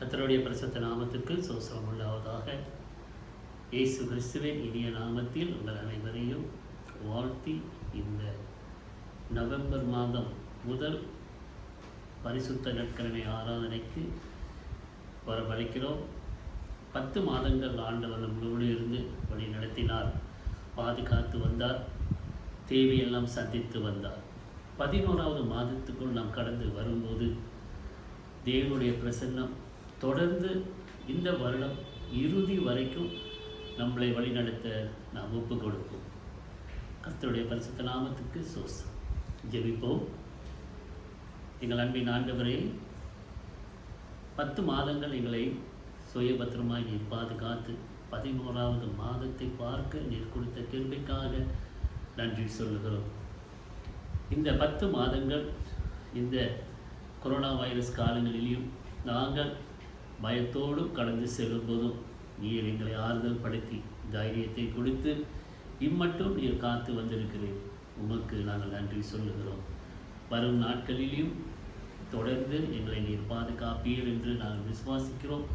கர்த்தருடைய பரிசுத்த நாமத்திற்கு சோசனம் உண்டாவதாக. இயேசு கிறிஸ்துவின் இனிய நாமத்தில் உங்கள் அனைவரையும் வாழ்த்தி இந்த நவம்பர் மாதம் முதல் பரிசுத்த நற்கருணை ஆராதனைக்கு வரவழைக்கிறோம். 10 மாதங்கள் ஆண்டவர் நம்மளோடு இருந்து வழி நடத்தினார், பாதுகாத்து வந்தார், தேவையெல்லாம் சந்தித்து வந்தார். 11வது மாதத்துக்குள் நாம் கடந்து வரும்போது தேவனுடைய பிரசன்னம் தொடர்ந்து இந்த வருடம் இறுதி வரைக்கும் நம்மளை வழிநடத்த நாம் ஒப்பு கொடுப்போம். கர்த்தருடைய பரிசுத்த நாமத்துக்கு சோஸ்தம். ஜெபிப்போம். எங்கள் அன்பின் ஆண்டவரே, 10 மாதங்கள் எங்களை சுயபத்திரமாய் நீர் பாதுகாத்து 11வது மாதத்தை பார்க்க நீர் கொடுத்த கிருபைக்காக நன்றி சொல்லுகிறோம். இந்த 10 மாதங்கள் இந்த கொரோனா வைரஸ் காலங்களிலும் நாங்கள் பயத்தோடும் கடந்து செல்லும்போதும் நீர் எங்களை ஆறுதல் படுத்தி தைரியத்தை கொடுத்து இம்மட்டும் நீர் காத்து வந்திருக்கிறேன். உமக்கு நாங்கள் நன்றி சொல்லுகிறோம். வரும் நாட்களிலும் தொடர்ந்து எங்களை நீர் பாதுகாப்பீர் என்று நாங்கள் விசுவாசிக்கிறோம்.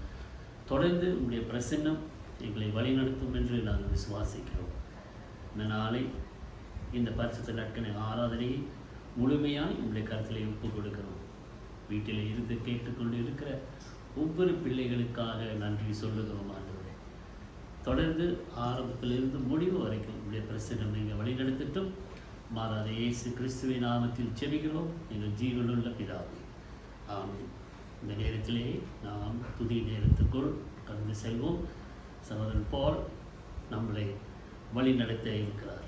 தொடர்ந்து உங்களுடைய பிரசன்னம் எங்களை வழிநடத்தும் என்று நாங்கள் விசுவாசிக்கிறோம். இந்த நாளை இந்த பரிசுத்த நற்கருணை ஆராதனையை முழுமையாய் உங்களுடைய கருத்திலே ஒப்புக் கொடுக்கிறோம். வீட்டில் இருந்து கேட்டுக்கொண்டு இருக்கிற ஒவ்வொரு பிள்ளைகளுக்காக நன்றி சொல்லுகிறோம். ஆண்டவரே, தொடர்ந்து ஆரம்பத்திலிருந்து முடிவு வரைக்கும் உங்களுடைய பிரசன்னம் நீங்கள் வழிநடத்தட்டும். மாறாத இயேசு கிறிஸ்துவின் நாமத்தில் செபிக்கிறோம் எங்கள் ஜீவனுள்ள பிதாவே, ஆமென். இந்த நேரத்திலே நாம் புதிய நேரத்துக்குள் கடந்து செல்வோம். சகோதரன் பால் நம்மளை வழி நடத்த இருக்கிறார்.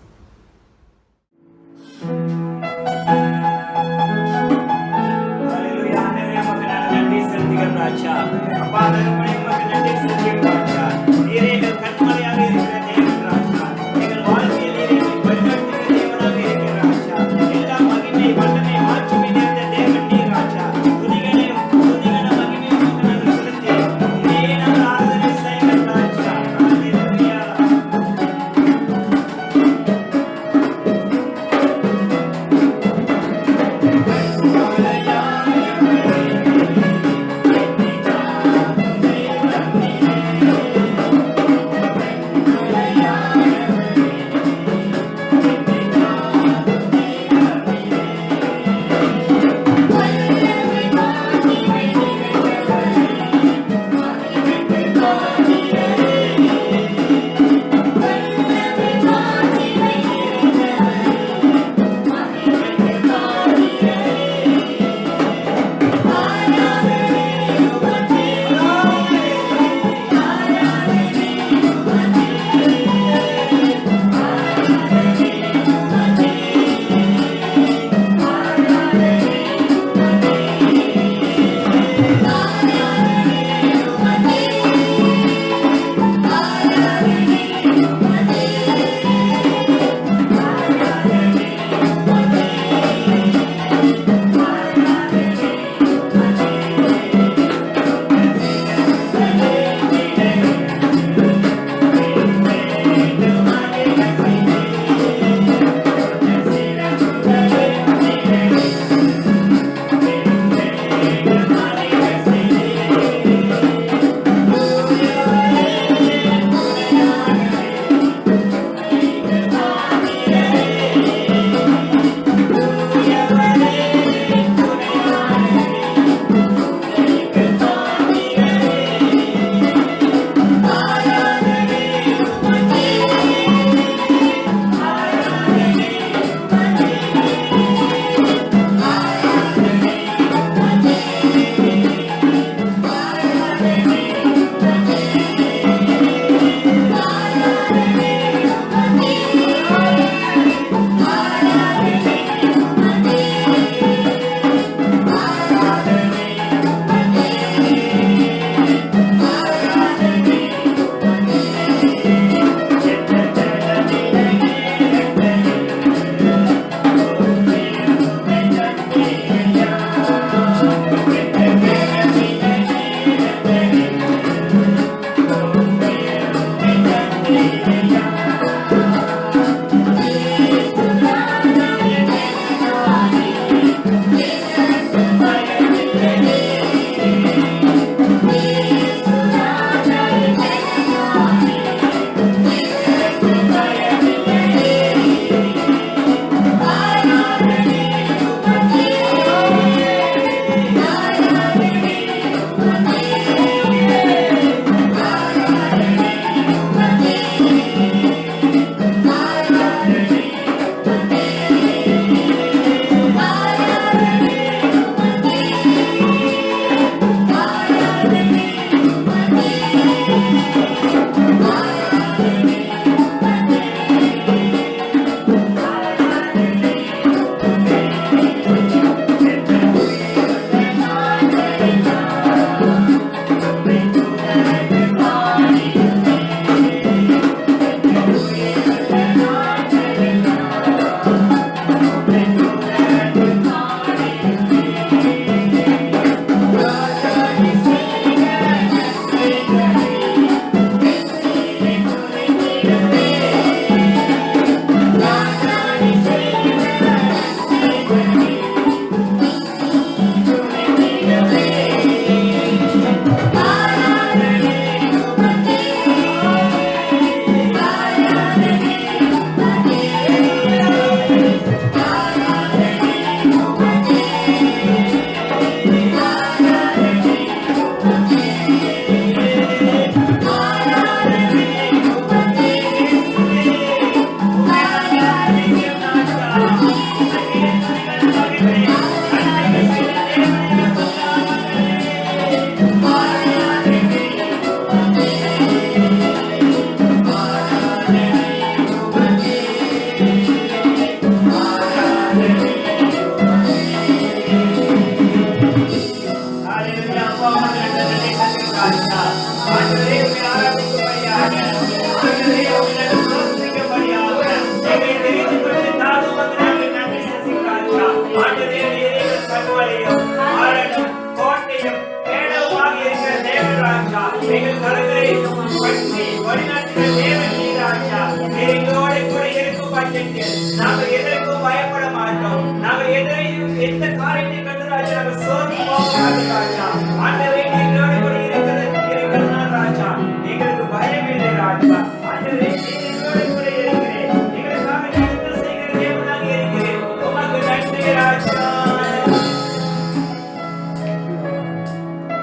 நாங்கள் எதற்கும் பயப்பட மாட்டோம். நாங்கள் எதையும் எந்த காரியத்தை கண்டு ராஜா நாங்கள் சோர்ந்து போக மாட்டோம் ராஜா. ஆண்டவரே எங்களோடு கூட இருக்கிறதுனால ராஜா எங்களுக்கு பயம் இல்லை ராஜா. ஆண்டவரே எங்களோடு கூட இருக்கிறேன். எங்களுக்காக நீங்கள் செய்கிற தேவனாக இருக்கிறேன். உமக்கு நன்றி ராஜா.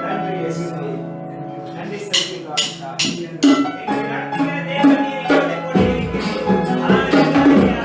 நன்றி இயேசுவே. நன்றி செலுத்துகிறோம் ராஜா. எங்களை நடத்துகிற தேவன் எங்களோடு கூட இருக்கிறீர். ஹalleluya.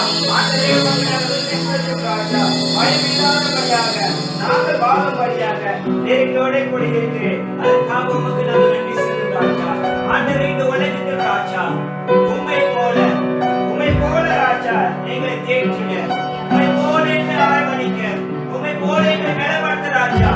ஆண்டவரே உமக்கு நாங்கள் நன்றி ராஜா. பயமில்லாதபடியாக நாங்கள் வாழும்படியாக நெருங்கியோட கூட இருக்கு. அதுக்காக உமக்கு நாங்கள் நன்றி சொல்லுகிறோம் ராஜா. ஆண்டவரே இந்த உலகத்தில் ராஜா உம்மை போல ராஜா எங்களை தேற்றின, உம்மை போல எங்களை அரவணைக்க, உம்மை போல எங்களை மேலப்படுத்த ராஜா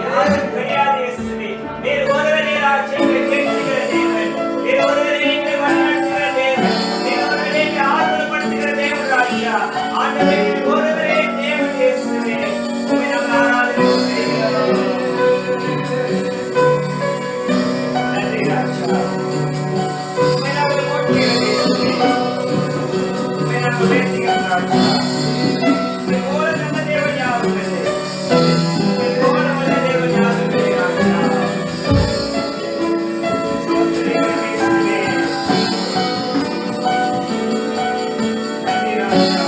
யாரும் கிடையாது இயேசுவே. வேறு ஒருவரே ராஜா எங்களை தேற்றுகிற தேவன், வேறு ஒருவரே எங்களை வழிநடத்துகிற தேவன், வேறு ஒருவரே எங்களை ஆறுதல்படுத்துகிற தேவன் ராஜா. ஆண்டவரே ஒருவரே தேவன் இயேசுவே. உம்மை நாங்கள் ஆராதனை செய்கிறோம். நன்றி ராஜா. உம்மை நாங்கள் போற்றுகிறோம் இயேசுவே. உம்மை நாங்கள் உயர்த்துகிறோம் ராஜா. உம்மை போல நல்ல தேவன் யாரும் இல்லை. உம்மை போல நல்ல தேவன் யாரும் இல்லை ராஜா. ஸ்தோத்திரிக்கிறோம் இயேசுவே. நன்றி ராஜா.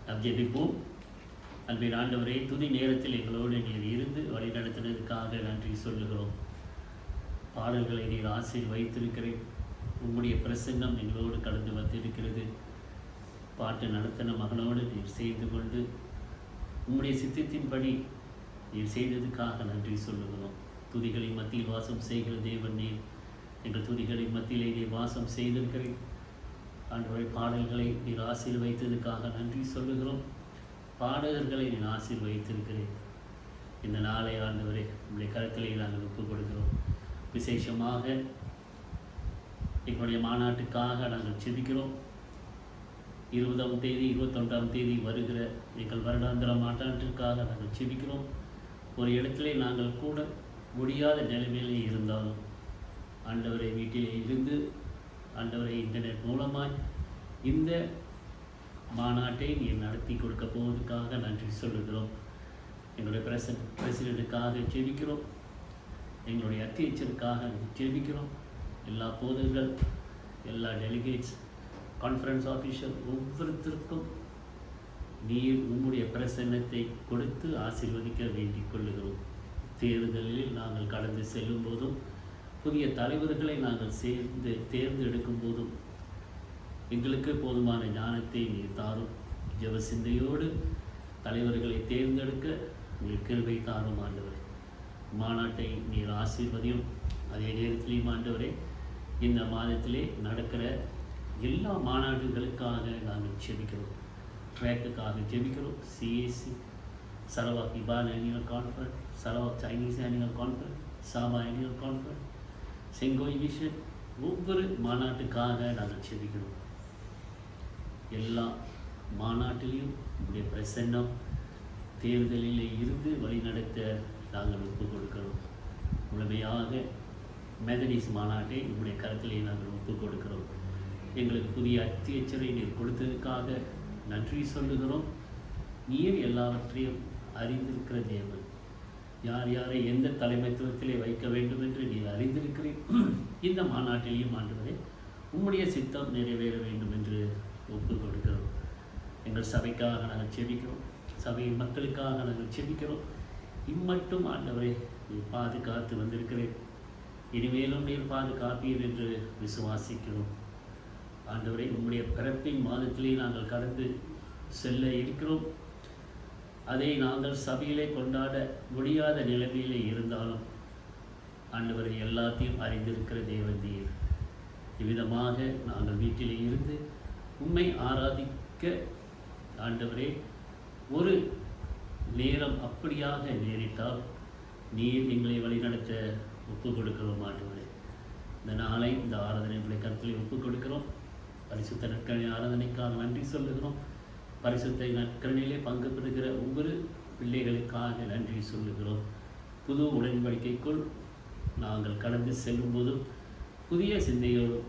நாம் ஜெபிப்போம். அன்பின் ஆண்டவரே, துதி நேரத்தில் எங்களோடு நீர் இருந்து வழிநடத்தினதுக்காக நன்றி சொல்லுகிறோம். பாடல்களை நீர் ஆசையில் வைத்திருக்கிறேன். உம்முடைய பிரசன்னம் எங்களோடு கடந்து வந்திருக்கிறது. பாட்டு நடத்தின மகனோடு நீர் செய்து கொண்டு உம்முடைய சித்தத்தின்படி நீர் செய்ததுக்காக நன்றி சொல்லுகிறோம். துதிகளின் மத்தியில் வாசம் செய்கிற தேவன் நீர். எங்கள் துதிகளின் மத்தியிலே நீர் வாசம் செய்திருக்கிறேன். ஆண்டவரை, பாடல்களை நீர் ஆசீர் வைத்ததுக்காக நன்றி சொல்லுகிறோம். பாடகர்களை நீர் ஆசீர் வைத்திருக்கிறேன். இந்த நாளை ஆண்டவரே உங்களுடைய கருத்திலே நாங்கள் ஒப்புக் கொடுக்கிறோம். விசேஷமாக எங்களுடைய மாநாட்டுக்காக நாங்கள் செபிக்கிறோம். 20ஆம் தேதி 21ஆம் தேதி வருகிற எங்கள் வருடாந்திர மாநாட்டிற்காக நாங்கள் செபிக்கிறோம். ஒரு இடத்திலே நாங்கள் கூட முடியாத நிலைமையிலே இருந்தாலும் ஆண்டவரை வீட்டிலே இருந்து ஆண்டவரை இன்டர்நெட் மூலமாய் இந்த மாநாட்டை நீர் நடத்தி கொடுக்க போவதற்காக நன்றி சொல்லுகிறோம். எங்களுடைய பிரசிடெண்ட்டுக்காக ஜெபிக்கிறோம். எங்களுடைய அத்தியட்சருக்காக ஜெபிக்கிறோம். எல்லா போதகர்கள், எல்லா டெலிகேட்ஸ், கான்ஃபரன்ஸ் ஆஃபீஸர் ஒவ்வொருத்தருக்கும் நீர் உம்முடைய பிரசன்னத்தை கொடுத்து ஆசீர்வதிக்க வேண்டிக் கொள்ளுகிறோம். தேர்தலில் நாங்கள் கடந்து செல்லும் போதும் புதிய தலைவர்களை நாங்கள் தேர்ந்தெடுக்கும் போதும் எங்களுக்கு போதுமான ஞானத்தை நீர் தாரும். ஜெப சிந்தையோடு தலைவர்களை தேர்ந்தெடுக்க நீர் கிருபை தாரும் ஆண்டவரே. மாநாட்டை நீர் ஆசீர்வதியும். அதே நேரத்திலேயும் ஆண்டவரே, இந்த மாதத்திலே நடக்கிற எல்லா மாநாடுகளுக்காக நாங்கள் ஜெபிக்கிறோம். ட்ராக்குக்காக ஜெபிக்கிறோம். CAC, Sarawak Iban annual conference, Sarawak Chinese annual conference, Sabah annual conference, செங்கோய் விஷன், ஒவ்வொரு மாநாட்டுக்காக நாங்கள் ஜெபிக்கிறோம். எல்லா மாநாட்டிலையும் உடைய பிரசன்னம் தேர்தலில் இருந்து வழிநடத்த நாங்கள் ஒப்புக் கொடுக்கிறோம். முழுமையாக மெதடிஸ் மாநாட்டை உங்களுடைய கருத்திலே நாங்கள் ஒப்புக் கொடுக்கிறோம். எங்களுக்கு புதிய அத்தியட்சரை நீர் கொடுத்ததுக்காக நன்றி சொல்லுகிறோம். நீர் எல்லாவற்றையும் அறிந்திருக்கிற தேவன். யார் யாரை எந்த தலைமைத்துவத்திலே வைக்க வேண்டும் என்று நீர் அறிந்திருக்கிறீர். இந்த மாநாட்டிலேயும் ஆண்டவரே உம்முடைய சித்தம் நிறைவேற வேண்டும் என்று ஒப்புக் கொடுக்கிறோம். எங்கள் சபைக்காக நாங்கள் செபிக்கிறோம். சபையின் மக்களுக்காக நாங்கள் செபிக்கிறோம். இம்மட்டும் ஆண்டவரே நீர் பாதுகாத்து வந்திருக்கிறேன். இனிமேலும் நீர் பாதுகாப்பீர் என்று விசுவாசிக்கிறோம். ஆண்டவரே, உம்முடைய பிறப்பின் மாதத்திலே நாங்கள் கடந்து செல்ல இருக்கிறோம். அதை நாங்கள் சபையிலே கொண்டாட முடியாத நிலைமையிலே இருந்தாலும் ஆண்டவரை எல்லாத்தையும் அறிந்திருக்கிற தேவன் நீர். இவ்விதமாக நாங்கள் வீட்டிலே இருந்து உம்மை ஆராதிக்க ஆண்டவரே ஒரு நேரம் அப்படியாக நேரிட்டால் நீர் எங்களை வழிநடத்த ஒப்புக் கொடுக்கிறோம். ஆண்டவரே, இந்த நாளை இந்த ஆராதனை கருத்தில் ஒப்புக் கொடுக்கிறோம். பரிசுத்த நற்கரணி ஆராதனைக்காக நன்றி சொல்லுகிறோம். பரிசுத்த நற்கரணிலே பங்கு பெறுகிற ஒவ்வொரு பிள்ளைகளுக்காக நன்றி சொல்லுகிறோம். புது உடன்படிக்கைக்குள் நாங்கள் கடந்து செல்லும்போதும் புதிய சிந்தையோடும்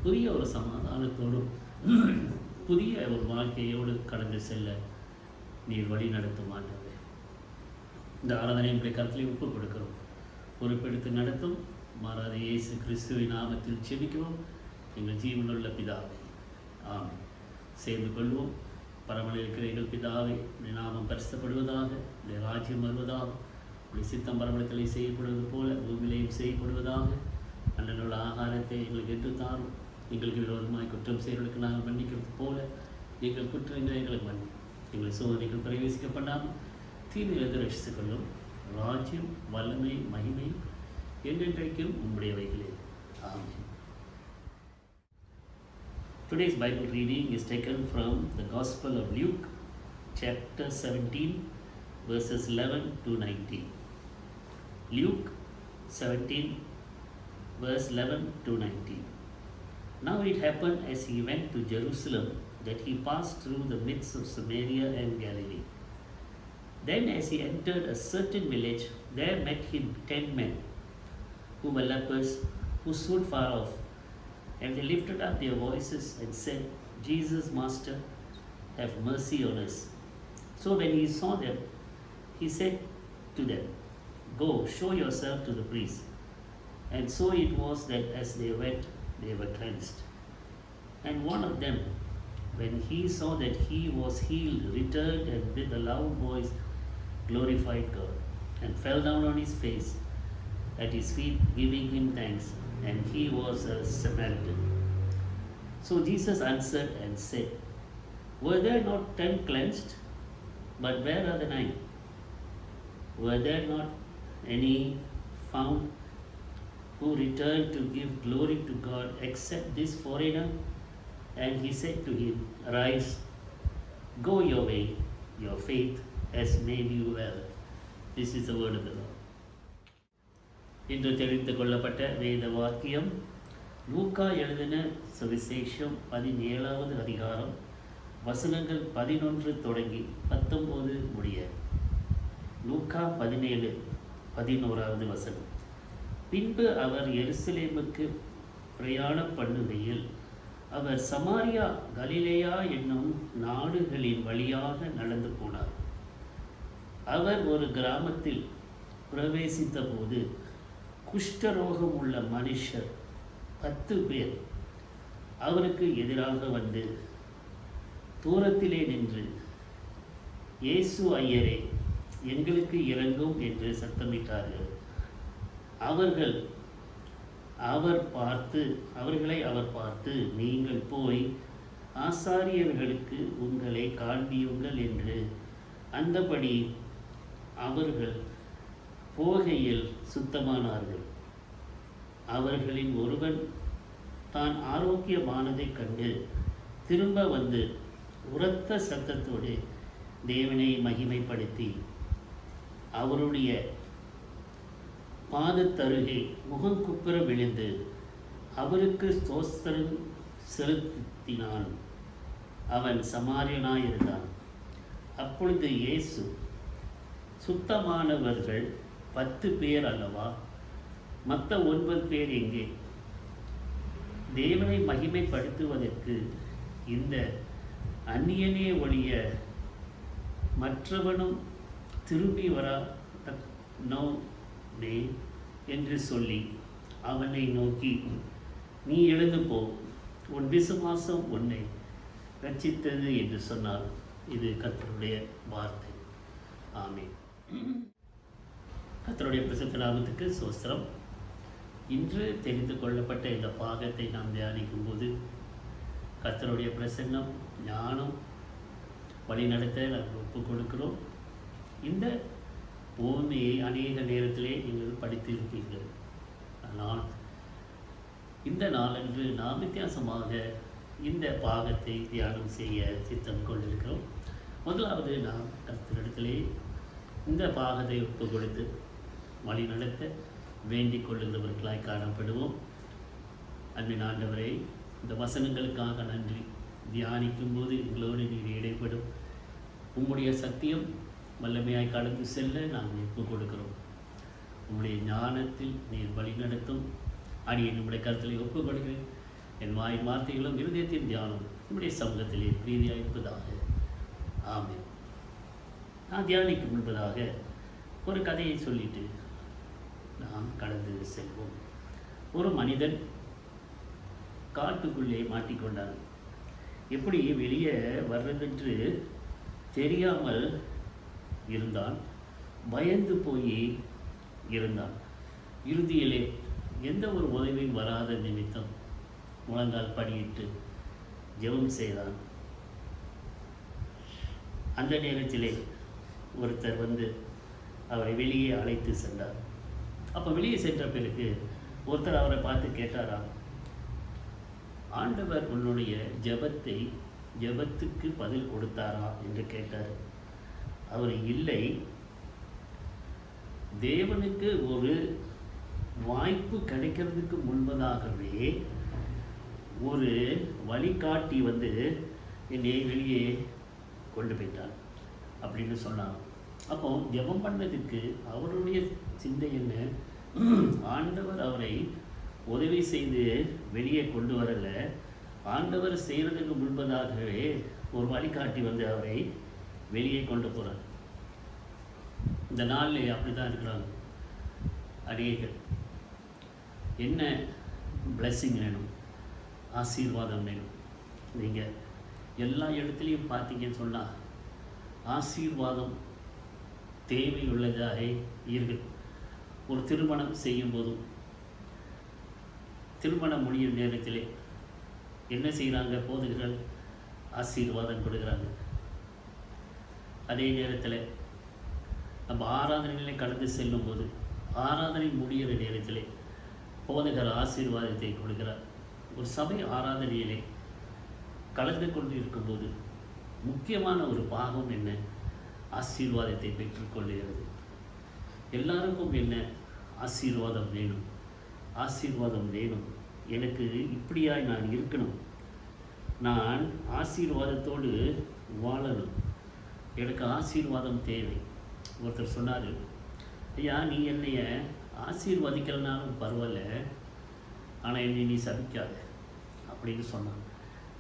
புதிய ஒரு சமாதானத்தோடும் புதிய ஒரு வாழ்க்கையோடு கடந்து செல்ல நீர் வழி நடத்தும் ஆண்டவரே. இந்த ஆராதனை நம்முடைய கருத்திலே ஒப்புக் கொடுக்கிறோம். பொறுப்பெடுத்து நடத்தும் மாறாத இயேசு கிறிஸ்துவின் நாமத்தில் செபிக்கிறோம் எங்கள் ஜீவனுள்ள பிதாவே, ஆமென். சேர்ந்து கொள்வோம். பரமனில் இருக்கிற எங்கள் பிதாவே, உடைய நாமம் பரிசுத்தப்படுவதாக, உடைய ராஜ்யம் வருவதாக, உடைய சித்தம் பரமளத்திலே செய்யப்படுவது போல பூமியிலேயும் செய்யப்படுவதாக. அன்றனுள்ள ஆகாரத்தை எங்களுக்கு என்று தாரும். எங்களுக்கு விரோதமாய் குற்றம் செய்வதற்கு நாங்கள் மன்னிக்கிறது போல எங்கள் குற்றங்களை எங்களுக்கு மன்னி. எங்களை சோதனைகள் பிரவேசிக்கப்படாமல் தீமையிலிருந்து ரட்சித்துக் கொள்ளும். ராஜ்யம், வல்லமை, மகிமை என்றென்றைக்கும் உம்முடையவைகளே. ஆமென். Today's Bible reading is taken from the Gospel of Luke, chapter 17, verses 11 to 19. Luke 17, verse 11 to 19. Now it happened as he went to Jerusalem that he passed through the midst of Samaria and Galilee. Then as he entered a certain village, there met him 10 men who were lepers, who stood far off. And they lifted up their voices and said, Jesus, Master, have mercy on us. So when he saw them, he said to them, Go, show yourself to the priest. And so it was that as they went, they were cleansed. And one of them, when he saw that he was healed, returned and with a loud voice glorified God, and fell down on his face at his feet, giving him thanks. And he was a Samaritan. So Jesus answered and said, Were there not 10 cleansed? But where are the 9? Were there not any found who returned to give glory to God except this foreigner? And he said to him, Arise, go your way, your faith has made you well. This is the word of the Lord. இன்று தெரிந்து கொள்ளப்பட்ட வேத வாக்கியம் லூக்கா எழுதின சுவிசேஷம் 17வது அதிகாரம் வசனங்கள் 11 தொடங்கி 19 முடிய. லூக்கா 17:11 வசனம். பின்பு அவர் எருசலேமுக்கு பிரயாணம் பண்ணுகையில் அவர் சமாரியா, கலிலேயா என்னும் நாடுகளின் வழியாக நடந்து போனார். அவர் ஒரு கிராமத்தில் பிரவேசித்த போது குஷ்டரோகம் உள்ள மனுஷர் 10 பேர் அவருக்கு எதிராக வந்து தூரத்திலே நின்று, இயேசு ஐயரே, எங்களுக்கு இரங்கும் என்று சத்தமிட்டார்கள். அவர்களை அவர் பார்த்து, நீங்கள் போய் ஆசாரியர்களுக்கு உங்களை காண்பியுங்கள் என்று. அந்தபடி அவர்கள் போகையில் சுத்தமானார்கள். அவர்களின் ஒருவன் தான் ஆரோக்கியமானதைக் கண்டு திரும்ப வந்து உரத்த சத்தத்தோடு தேவனை மகிமைப்படுத்தி அவருடைய பாதத்தருகே முகங்குப்புற விழுந்து அவருக்கு ஸ்தோத்திரம் செலுத்தினான். அவன் சமாரியனாயிருந்தான். அப்பொழுது இயேசு, சுத்தமானவர்கள் 10 பேர் அல்லவா, மற்ற 9 பேர் எங்கே? தேவனை மகிமைப்படுத்துவதற்கு இந்த அந்நியனே ஒழிய மற்றவனும் திரும்பி வரனே என்று சொல்லி அவனை நோக்கி, நீ எழுந்து போ, உன் விசுவாசம் உன்னை ரட்சித்தது என்று சொன்னார். இது கர்த்தருடைய வார்த்தை. ஆமென். கர்த்தருடைய பிரசித்த நாமத்துக்கு ஸ்தோத்திரம். இன்று தெரிந்து கொள்ளப்பட்ட இந்த பாகத்தை நாம் தியானிக்கும் போது கர்த்தருடைய பிரசன்னம், ஞானம், வழிநடத்த நாம் ஒப்புக் கொடுக்கிறோம். இந்த பூமியை அநேக நேரத்திலே நீங்கள் படித்திருப்பீர்கள். ஆனால் இந்த நாளன்று நாம் வித்தியாசமாக இந்த பாகத்தை தியானம் செய்ய சித்தம் கொண்டிருக்கிறோம். முதலாவது நாம் கர்த்தரிடத்திலே இந்த பாகத்தை ஒப்புக் கொடுத்து வழி நடத்த வேண்டிக் கொள்ளுகிறவர்களாய் காணப்படுவோம். அன்பின் ஆண்டவரே, இந்த வசனங்களுக்காக நன்றி. தியானிக்கும் போது எங்களோடு நீர் இடைப்படும். உம்முடைய சத்தியம் வல்லமையாய் கடந்து செல்ல நாங்கள் ஒப்புக் கொடுக்கிறோம். உம்முடைய ஞானத்தில் நீர் வழி நடத்தும். அடியை நம்முடைய கருத்திலே ஒப்புக் கொடுக்கிறேன். என் வாயின் வார்த்தைகளும் இருதயத்தின் தியானம் நம்முடைய சமூகத்திலே பிரீதியாக இருப்பதாக. ஆமென். நான் தியானிக்கும் முன்பதாக ஒரு கதையை சொல்லிட்டு நாம் கடந்து செல்வோம். ஒரு மனிதன் காட்டுக்குள்ளே மாட்டிக்கொண்டான். எப்படி வெளியே வர்றதென்று தெரியாமல் இருந்தான். பயந்து போய் இருந்தான். இறுதியிலே எந்த ஒரு உதவியும் வராத நிமித்தம் முழங்கால் படியிட்டு ஜெபம் செய்தான். அந்த நேரத்திலே ஒருத்தர் வந்து அவரை வெளியே அழைத்து சென்றார். அப்போ வெளியே சென்ற பிறகு ஒருத்தர் அவரை பார்த்து கேட்டாராம், ஆண்டவர் உன்னுடைய ஜெபத்துக்கு பதில் கொடுத்தாரா என்று கேட்டார். அவர் இல்லை, தேவனுக்கு ஒரு வாய்ப்பு கிடைக்கிறதுக்கு முன்பதாகவே ஒரு வழிகாட்டி என்னை வெளியே கொண்டு போயிட்டார் அப்படின்னு சொன்னார். அப்போ ஜெபம் பண்ணதுக்கு அவருடைய சிந்தை என்ன, ஆண்டவர் அவரை உதவி செய்து வெளியே கொண்டு வரல, ஆண்டவர் செய்கிறதுக்கு முன்பதாகவே ஒரு வழிகாட்டி அவரை வெளியே கொண்டு போகிறார். இந்த நாளில் அப்படி தான் இருக்கிறாங்க அநேகர். என்ன பிளெஸ்ஸிங் வேணும், ஆசீர்வாதம் வேணும். நீங்கள் எல்லா இடத்துலையும் பார்த்தீங்கன்னு சொன்னால் ஆசீர்வாதம் தேவையுள்ளதாக இருக்குது. ஒரு திருமணம் செய்யும் போதும், திருமணம் முடியும் நேரத்திலே என்ன செய்கிறாங்க, போதகர்கள் ஆசீர்வாதம் கொடுக்குறாங்க. அதே நேரத்தில் நம்ம ஆராதனையிலே கடந்து செல்லும் போது, ஆராதனை முடிகிற நேரத்திலே போதகர் ஆசீர்வாதத்தை கொடுக்கிறார். ஒரு சபை ஆராதனையிலே கலந்து கொண்டு இருக்கும்போது முக்கியமான ஒரு பாகம் என்ன, ஆசீர்வாதத்தை பெற்றுக்கொள்கிறது. எல்லாருக்கும் என்ன, ஆசீர்வாதம் வேணும், ஆசீர்வாதம் வேணும், எனக்கு இப்படியாய் நான் இருக்கணும், நான் ஆசீர்வாதத்தோடு வாழணும், எனக்கு ஆசீர்வாதம் தேவை. ஒருத்தர் சொன்னார், ஐயா நீ என்னைய ஆசீர்வதிக்கலனாலும் பரவாயில்ல, ஆனால் என்னை நீ சபிக்காத அப்படின்னு சொன்னான்.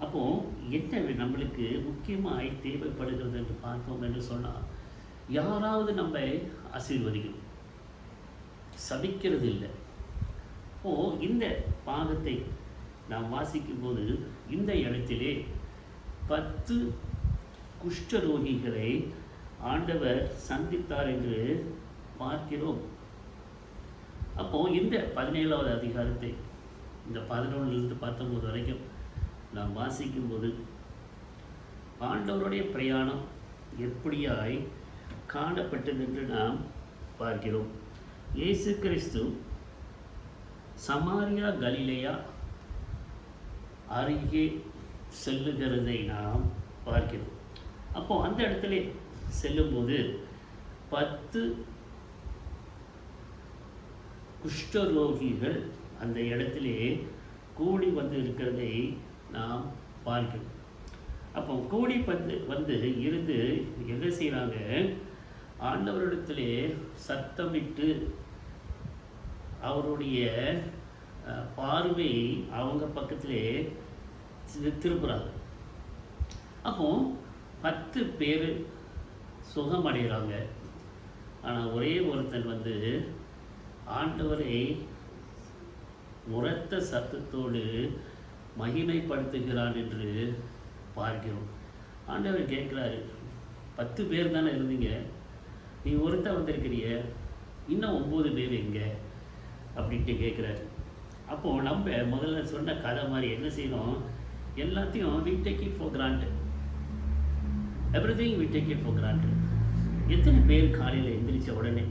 அப்போது என்ன நம்மளுக்கு முக்கியமாக தேவைப்படுகிறது என்று பார்த்தோம் என்று சொன்னால், யாராவது நம்ம ஆசீர்வதிக்கணும், சபிக்கிறது இல்லை. இந்த பாகத்தை நாம் வாசிக்கும் போது இந்த இடத்திலே 10 குஷ்டரோகிகளை ஆண்டவர் சந்தித்தார் என்று பார்க்கிறோம். அப்போது இந்த 17வது அதிகாரத்தை இந்த 11லிருந்து 19 வரைக்கும் நாம் வாசிக்கும்போது ஆண்டவருடைய பிரயாணம் எப்படியாய் காணப்பட்டது என்று நாம் பார்க்கிறோம். இயேசு கிறிஸ்து சமாரியா கலிலேயா அருகே செல்லுகிறதை நாம் பார்க்கிறோம். அப்போ அந்த இடத்துல செல்லும்போது 10 குஷ்டரோகிகள் அந்த இடத்திலே கூடி இருக்கிறதை நாம் பார்க்கிறோம். அப்போ கூடி இருந்து என்ன செய்கிறாங்க, ஆண்டவரிடத்திலே சத்தமிட்டு அவருடைய பார்வை அவங்க பக்கத்திலே திருப்புறாங்க. அப்போ 10 பேர் சுகமடைகிறாங்க. ஆனால் ஒரே ஒருத்தன் ஆண்டவரை உரத்த சத்தத்தோடு மகிமைப்படுத்துகிறான் என்று பார்க்கிறோம். ஆண்டவர் கேட்குறாரு, 10 பேர் தானே இருந்தீங்க, நீ ஒருத்தன் வந்திருக்கிறிய, இன்னும் 9 பேர் எங்கே அப்படின்ட்டு கேட்குறாரு. அப்போது நம்ம முதல்ல சொன்ன கதை மாதிரி என்ன செய்யணும், எல்லாத்தையும் we take it for granted, everything we take it for granted. எத்தனை பேர் காலையில் எந்திரிச்ச உடனே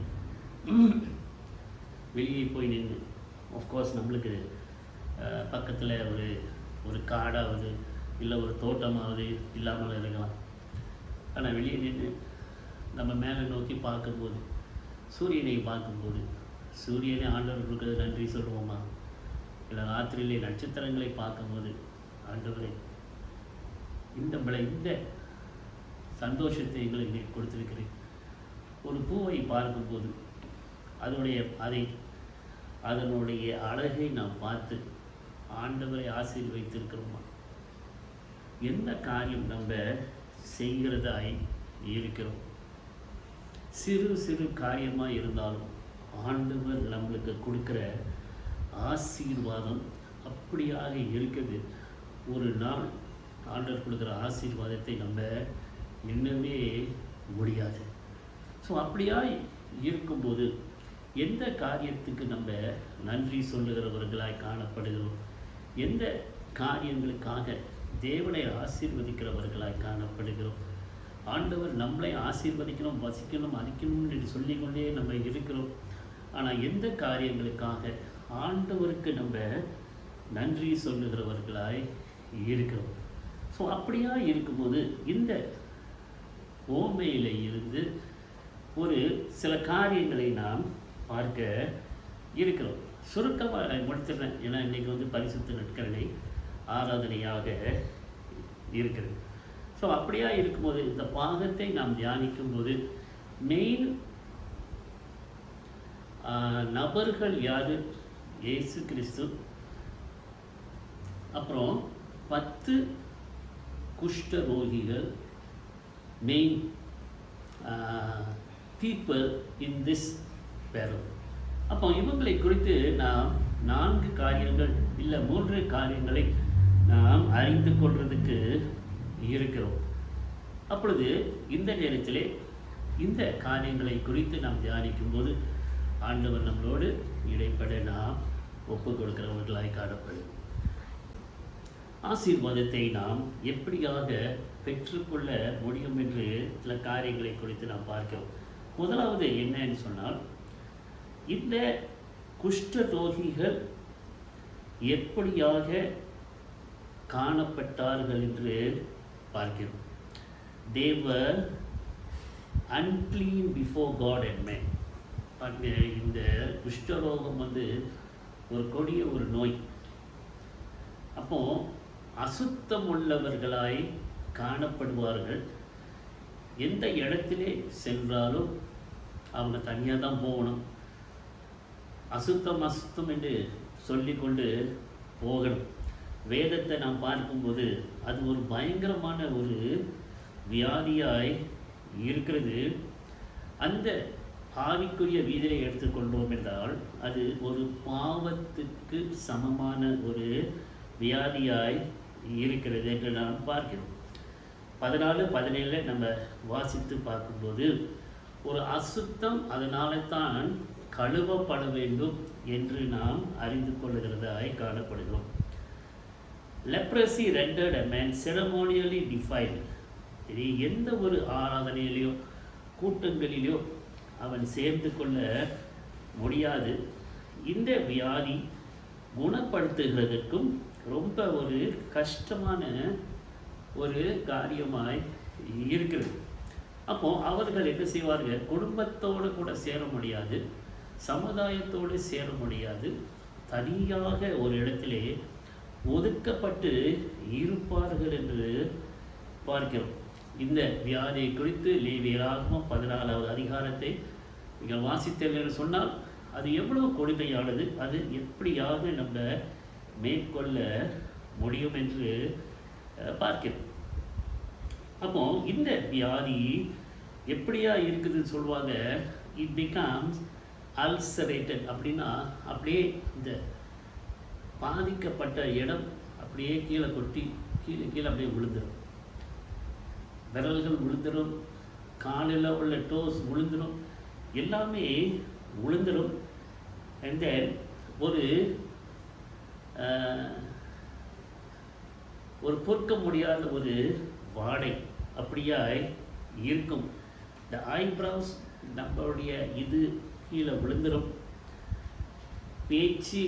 வெளியே போய் நின்று, ஆஃப்கோர்ஸ் நம்மளுக்கு பக்கத்தில் ஒரு காடாவது இல்லை ஒரு தோட்டமாவது இல்லாமல் இருக்கலாம். ஆனால் வெளியே நின்று நம்ம மேலே நோக்கி பார்க்கும்போது, சூரியனை பார்க்கும்போது, சூரியனை ஆண்டவர்களுக்கு நன்றி சொல்லுவோமா? இல்லை ராத்திரியிலே நட்சத்திரங்களை பார்க்கும்போது, ஆண்டவரே இந்த சந்தோஷத்தை எங்களுக்கு நீ கொடுத்துருக்கிறேன். ஒரு பூவை பார்க்கும்போது அதனுடைய அழகை நாம் பார்த்து ஆண்டவரை ஆசீர்வதித்திருக்கிறோமா? என்ன காரியம் நம்ம செய்கிறதாய் இருக்கிறோம்? சிறு சிறு காரியமாக இருந்தாலும் ஆண்டவர் நம்மளுக்கு கொடுக்குற ஆசீர்வாதம் அப்படியாக இருக்குது. ஒரு நாள் ஆண்டவர் கொடுக்குற ஆசீர்வாதத்தை நம்ம எண்ணவே முடியாது. ஸோ அப்படியாய் இருக்கும்போது எந்த காரியத்துக்கு நம்ம நன்றி சொல்லுகிறவர்களாய் காணப்படுகிறோம்? எந்த காரியங்களுக்காக தேவனை ஆசீர்வதிக்கிறவர்களாய் காணப்படுகிறோம்? ஆண்டவர் நம்மளை ஆசீர்வதிக்கணும், வசிக்கணும், அழிக்கணும் என்று சொல்லிக்கொண்டே நம்ம இருக்கிறோம். ஆனால் எந்த காரியங்களுக்காக ஆண்டவருக்கு நம்ம நன்றி சொல்லுகிறவர்களாய் இருக்கிறோம். ஸோ அப்படியா இருக்கும்போது இந்த ஓமையில் இருந்து ஒரு சில காரியங்களை நாம் பார்க்க இருக்கிறோம். சுருக்கமாக முடிச்சிடுறேன், ஏன்னா இன்றைக்கி பரிசுத்த நற்கருணை ஆராதனையாக இருக்கிறது. ஸோ அப்படியா இருக்கும்போது இந்த பாகத்தை நாம் தியானிக்கும் போது மெயின் நபர்கள் யார்? இயேசு கிறிஸ்து, அப்புறம் 10 குஷ்ட ரோகிகள், main people in this parable. அப்போ இவங்களை குறித்து நாம் 4 காரியங்கள் இல்லை 3 காரியங்களை நாம் அறிந்து கொள்வதற்கு இருக்கிறோம். அப்பொழுது இந்த நேரத்திலே இந்த காரியங்களை குறித்து நாம் தியானிக்கும் போது ஆண்டவர் நம்மளோடு இடைப்பட நாம் ஒப்பு கொடுக்கிறவர்களாய் காணப்படும். ஆசீர்வாதத்தை நாம் எப்படியாக பெற்றுக்கொள்ள முடியும் என்று சில காரியங்களை குறித்து நாம் பார்க்கிறோம். முதலாவது என்னன்னு சொன்னால், இந்த குஷ்டரோகிகள் எப்படியாக காணப்பட்டார்கள் என்று பார்க்கிறோம். They were unclean before God and men. இந்த குஷ்டரோகம் ஒரு கொடிய ஒரு நோய். அப்போ அசுத்தம் உள்ளவர்களாய் காணப்படுவார்கள். எந்த இடத்திலே சென்றாலும் அவங்க தனியாக தான் போகணும். அசுத்தம் அசுத்தம் என்று சொல்லிக்கொண்டு போகணும். வேதத்தை நாம் பார்க்கும்போது அது ஒரு பயங்கரமான ஒரு வியாதியாய் இருக்கிறது. அந்த ஆவிக்குரிய வீதியை எடுத்துக்கொண்டோம் என்றால் அது ஒரு பாவத்துக்கு சமமான ஒரு வியாதியாய் இருக்கிறது என்று நாம் பார்க்கிறோம். 14-17 நம்ம வாசித்து பார்க்கும்போது ஒரு அசுத்தம் அதனால தான் கழுவப்பட வேண்டும் என்று நாம் அறிந்து கொள்ளுகிறதாய் காணப்படுகிறோம். Leprosy rendered a man ceremonially defiled. இது எந்த ஒரு ஆராதனையிலையோ கூட்டங்களிலோ அவன் சேர்ந்து கொள்ள முடியாது. இந்த வியாதி குணப்படுத்துகிறதுக்கும் ரொம்ப ஒரு கஷ்டமான ஒரு காரியமாய் இருக்கிறது. அப்போ அவர்கள் என்ன செய்வார்கள்? குடும்பத்தோடு கூட சேர முடியாது, சமுதாயத்தோடு சேர முடியாது, தனியாக ஒரு இடத்திலே ஒதுக்கப்பட்டு இருப்பார்கள் என்று பார்க்கிறோம். இந்த வியாதியை குறித்து லேவியராகமம் 14வது அதிகாரத்தை நீங்கள் வாசித்தீர்கள் என்று சொன்னால் அது எவ்வளவு கொடுமையானது, அது எப்படியாக நம்ம மேற்கொள்ள முடியும் என்று பார்க்கிறோம். அப்போ இந்த வியாதி எப்படியா இருக்குதுன்னு சொல்லுவாங்க, இட் பிகம்ஸ் அல்சரேட்டட். அப்படின்னா அப்படியே இந்த பாதிக்கப்பட்ட இடம் அப்படியே கீழே கொட்டி கீழே அப்படியே விழுந்துடும். விரல்கள் விழுந்துடும், காலில் உள்ள டோஸ் விழுந்துடும், எல்லாமே விழுந்துடும். அண்ட் தென் ஒரு பொறுக்க முடியாத ஒரு வாடை அப்படியாய் இருக்கும். இந்த ஐப்ரவுஸ் நம்மளுடைய இது கீழே விழுந்துடும், பேச்சு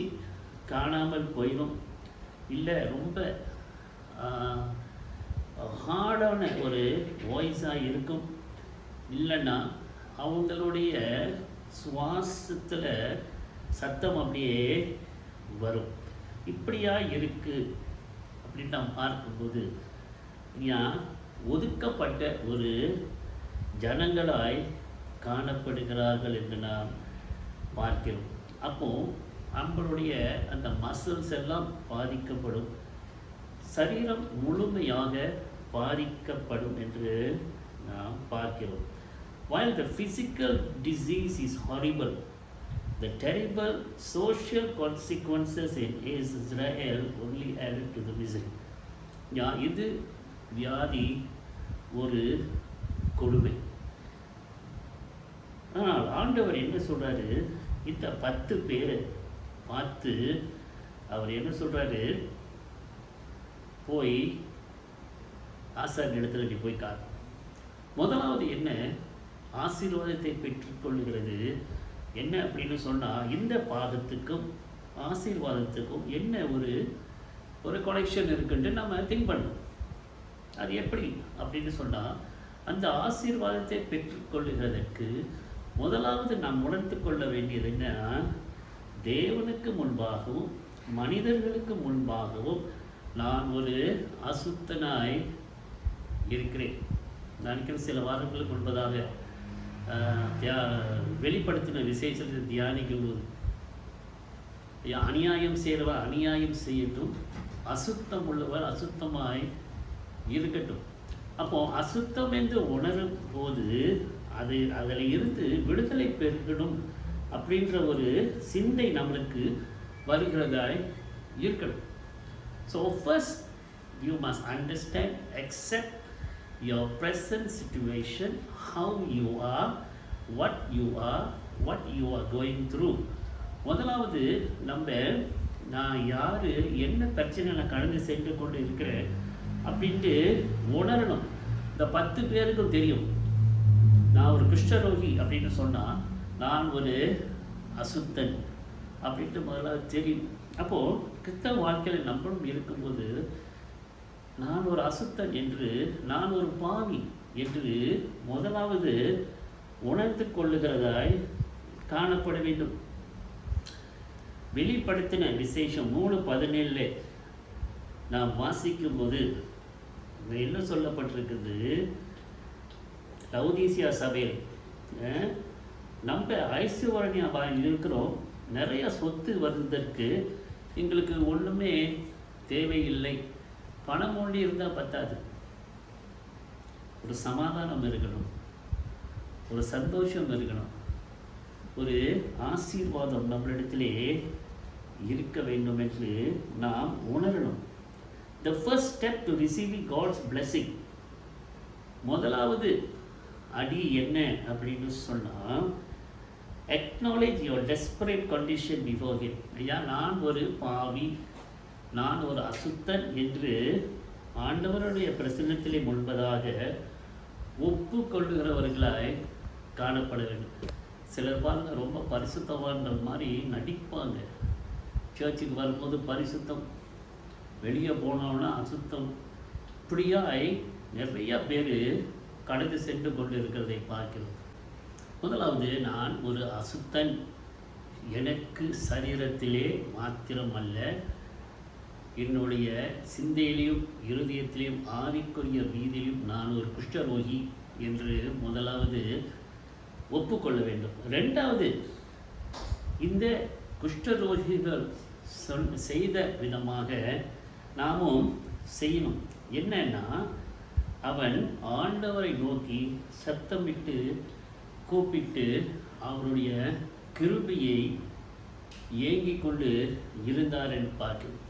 காணாமல் போயிடும், இல்லை ரொம்ப ஹார்டான ஒரு வாய்ஸாக இருக்கும், இல்லைன்னா அவங்களுடைய சுவாசத்தில் சத்தம் அப்படியே வரும். இப்படியா இருக்குது அப்படின்னு நாம் பார்க்கும்போது ஒதுக்கப்பட்ட ஒரு ஜனங்களாய் காணப்படுகிறார்கள் என்று நாம் பார்க்கிறோம். அப்போது நம்மளுடைய அந்த மசில்ஸ் எல்லாம் பாதிக்கப்படும், சரீரம் முழுமையாக பாதிக்கப்படும் என்று நாம் பார்க்கிறோம். While the physical disease is horrible, the terrible social consequences in Israel only added to the misery. இது வியாதி ஒரு கொடுமை. ஆனால் ஆண்டவர் என்ன சொல்றாரு? இந்த 10 பேரை பார்த்து அவர் என்ன சொல்றாரு? போய் ஆசாரிய இடத்துல நீ போய் முதலாவது என்ன? ஆசீர்வாதத்தை பெற்றுக்கொள்ளுகிறது என்ன அப்படின்னு சொன்னால், இந்த பாகத்துக்கும் ஆசீர்வாதத்துக்கும் என்ன ஒரு கனெக்ஷன் இருக்குன்ட்டு நம்ம திங்க் பண்ணணும். அது எப்படி அப்படின்னு சொன்னால், அந்த ஆசீர்வாதத்தை பெற்றுக்கொள்ளுகிறதற்கு முதலாவது நாம் உணர்ந்து கொள்ள வேண்டியது என்னன்னா, தேவனுக்கு முன்பாகவும் மனிதர்களுக்கு முன்பாகவும் நான் ஒரு அசுத்தனாய் இருக்கிறேன். நான் சில வாரங்களுக்கு முன்பதாக வெளிப்படுத்தின விசேஷத்தை தியானிக்கும் போது, அநியாயம் செய்கிறவர் அநியாயம் செய்யட்டும், அசுத்தம் உள்ளவர் அசுத்தமாய் இருக்கட்டும். அப்போது அசுத்தம் என்று உணரும் போது அதில் இருந்து விடுதலை பெறணும் அப்படின்ற ஒரு சிந்தை நம்மளுக்கு வருகிறதாய் இருக்கணும். So first you must understand, accept your present situation, how you are, what you are going through. முதலாவது நான் யார், என்ன பிரச்சனை நான் கடந்து சென்று கொண்டு இருக்கிறேன் அப்படின்ட்டு உணரணும். இந்த 10 பேருக்கும் தெரியும், நான் ஒரு குஷ்டரோகி அப்படின்னு சொன்னால் நான் ஒரு அசுத்தன் அப்படின்ட்டு முதலாவது தெரியும். அப்போது கிறிஸ்தவ வாழ்க்கையில் நம்மளும் இருக்கும்போது நான் ஒரு அசுத்தன் என்று, நான் ஒரு பாவி என்று முதலாவது உணர்ந்து கொள்ளுகிறதாய் காணப்பட வேண்டும். வெளிப்படுத்தின விசேஷம் 3:17 நாம் வாசிக்கும் போது என்ன சொல்லப்பட்டிருக்குது? லவுதீசியா சபையில் நம்ம ஐஸ்வர்யமாக இருக்கிறோம், நிறைய சொத்து வருவதற்கு எங்களுக்கு ஒன்றுமே தேவையில்லை, பணம் ஒண்டி இருந்தால் பத்தாது, ஒரு சமாதானம் இருக்கணும், ஒரு சந்தோஷம் இருக்கணும், ஒரு ஆசீர்வாதம் நம்மளிடத்திலே இருக்க வேண்டும் என்று நாம் உணரணும். The first step to receiving God's blessing, முதலாவது அடி என்ன அப்படின்னு சொன்னால், acknowledge your desperate condition before Him. ஐயா, நான் ஒரு பாவி, நான் ஒரு அசுத்தன் என்று ஆண்டவருடைய பிரசன்னத்திலே முன்பதாக ஒப்புக்கொள்ளுகிறவர்களாய் காணப்பட வேண்டும். சிலர் பாருங்க, ரொம்ப பரிசுத்தவான்கள் மாதிரி நடிப்பாங்க. சர்ச்சுக்கு வரும்போது பரிசுத்தம், வெளியே போனோன்னா அசுத்தம், இப்படியாய் நிறைய பேர் கடந்து சென்று கொண்டு இருக்கிறதை பார்க்கிறோம். முதலாவது, நான் ஒரு அசுத்தன், எனக்கு சரீரத்திலே மாத்திரமல்ல, என்னுடைய சிந்தையிலையும் இருதயத்திலையும் ஆவிக்குரிய ரீதியிலும் நான் ஒரு குஷ்டரோகி என்று முதலாவது ஒப்புக்கொள்ள வேண்டும். ரெண்டாவது, இந்த குஷ்டரோகிகள் செய்த விதமாக நாமும் செய்யணும். என்னன்னா, அவன் ஆண்டவரை நோக்கி சத்தமிட்டு கூப்பிட்டு அவருடைய கிருபையை ஏங்கிக் கொண்டு இருந்தார் என்று பார்க்கிறோம்.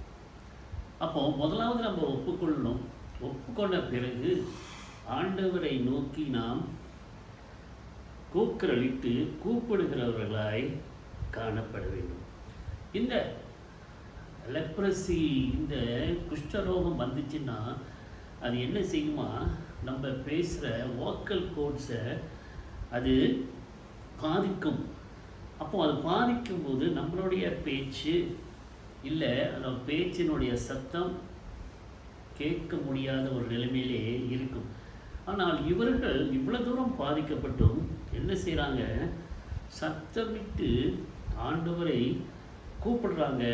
அப்போ முதலாவது நம்ம ஒப்புக்கொள்ளணும். ஒப்புக்கொண்ட பிறகு ஆண்டவரை நோக்கி நாம் கூக்குரலிட்டு கூப்பிடுகிறவர்களாய் காணப்பட வேண்டும். இந்த லெப்ரசி, இந்த குஷ்டரோகம் வந்துச்சுன்னா அது என்ன செய்யுமா, நம்ம பேசுகிற வோக்கல் கோட்ஸை அது பாதிக்கும். அப்போ அது பாதிக்கும் போது நம்மளுடைய பேச்சு இல்லை, அந்த பேச்சினுடைய சத்தம் கேட்க முடியாத ஒரு நிலைமையிலே இருக்கும். ஆனால் இவர்கள் இவ்வளோ தூரம் பாதிக்கப்பட்டும் என்ன செய்கிறாங்க, சத்தமிட்டு ஆண்டவரை கூப்பிடுறாங்க.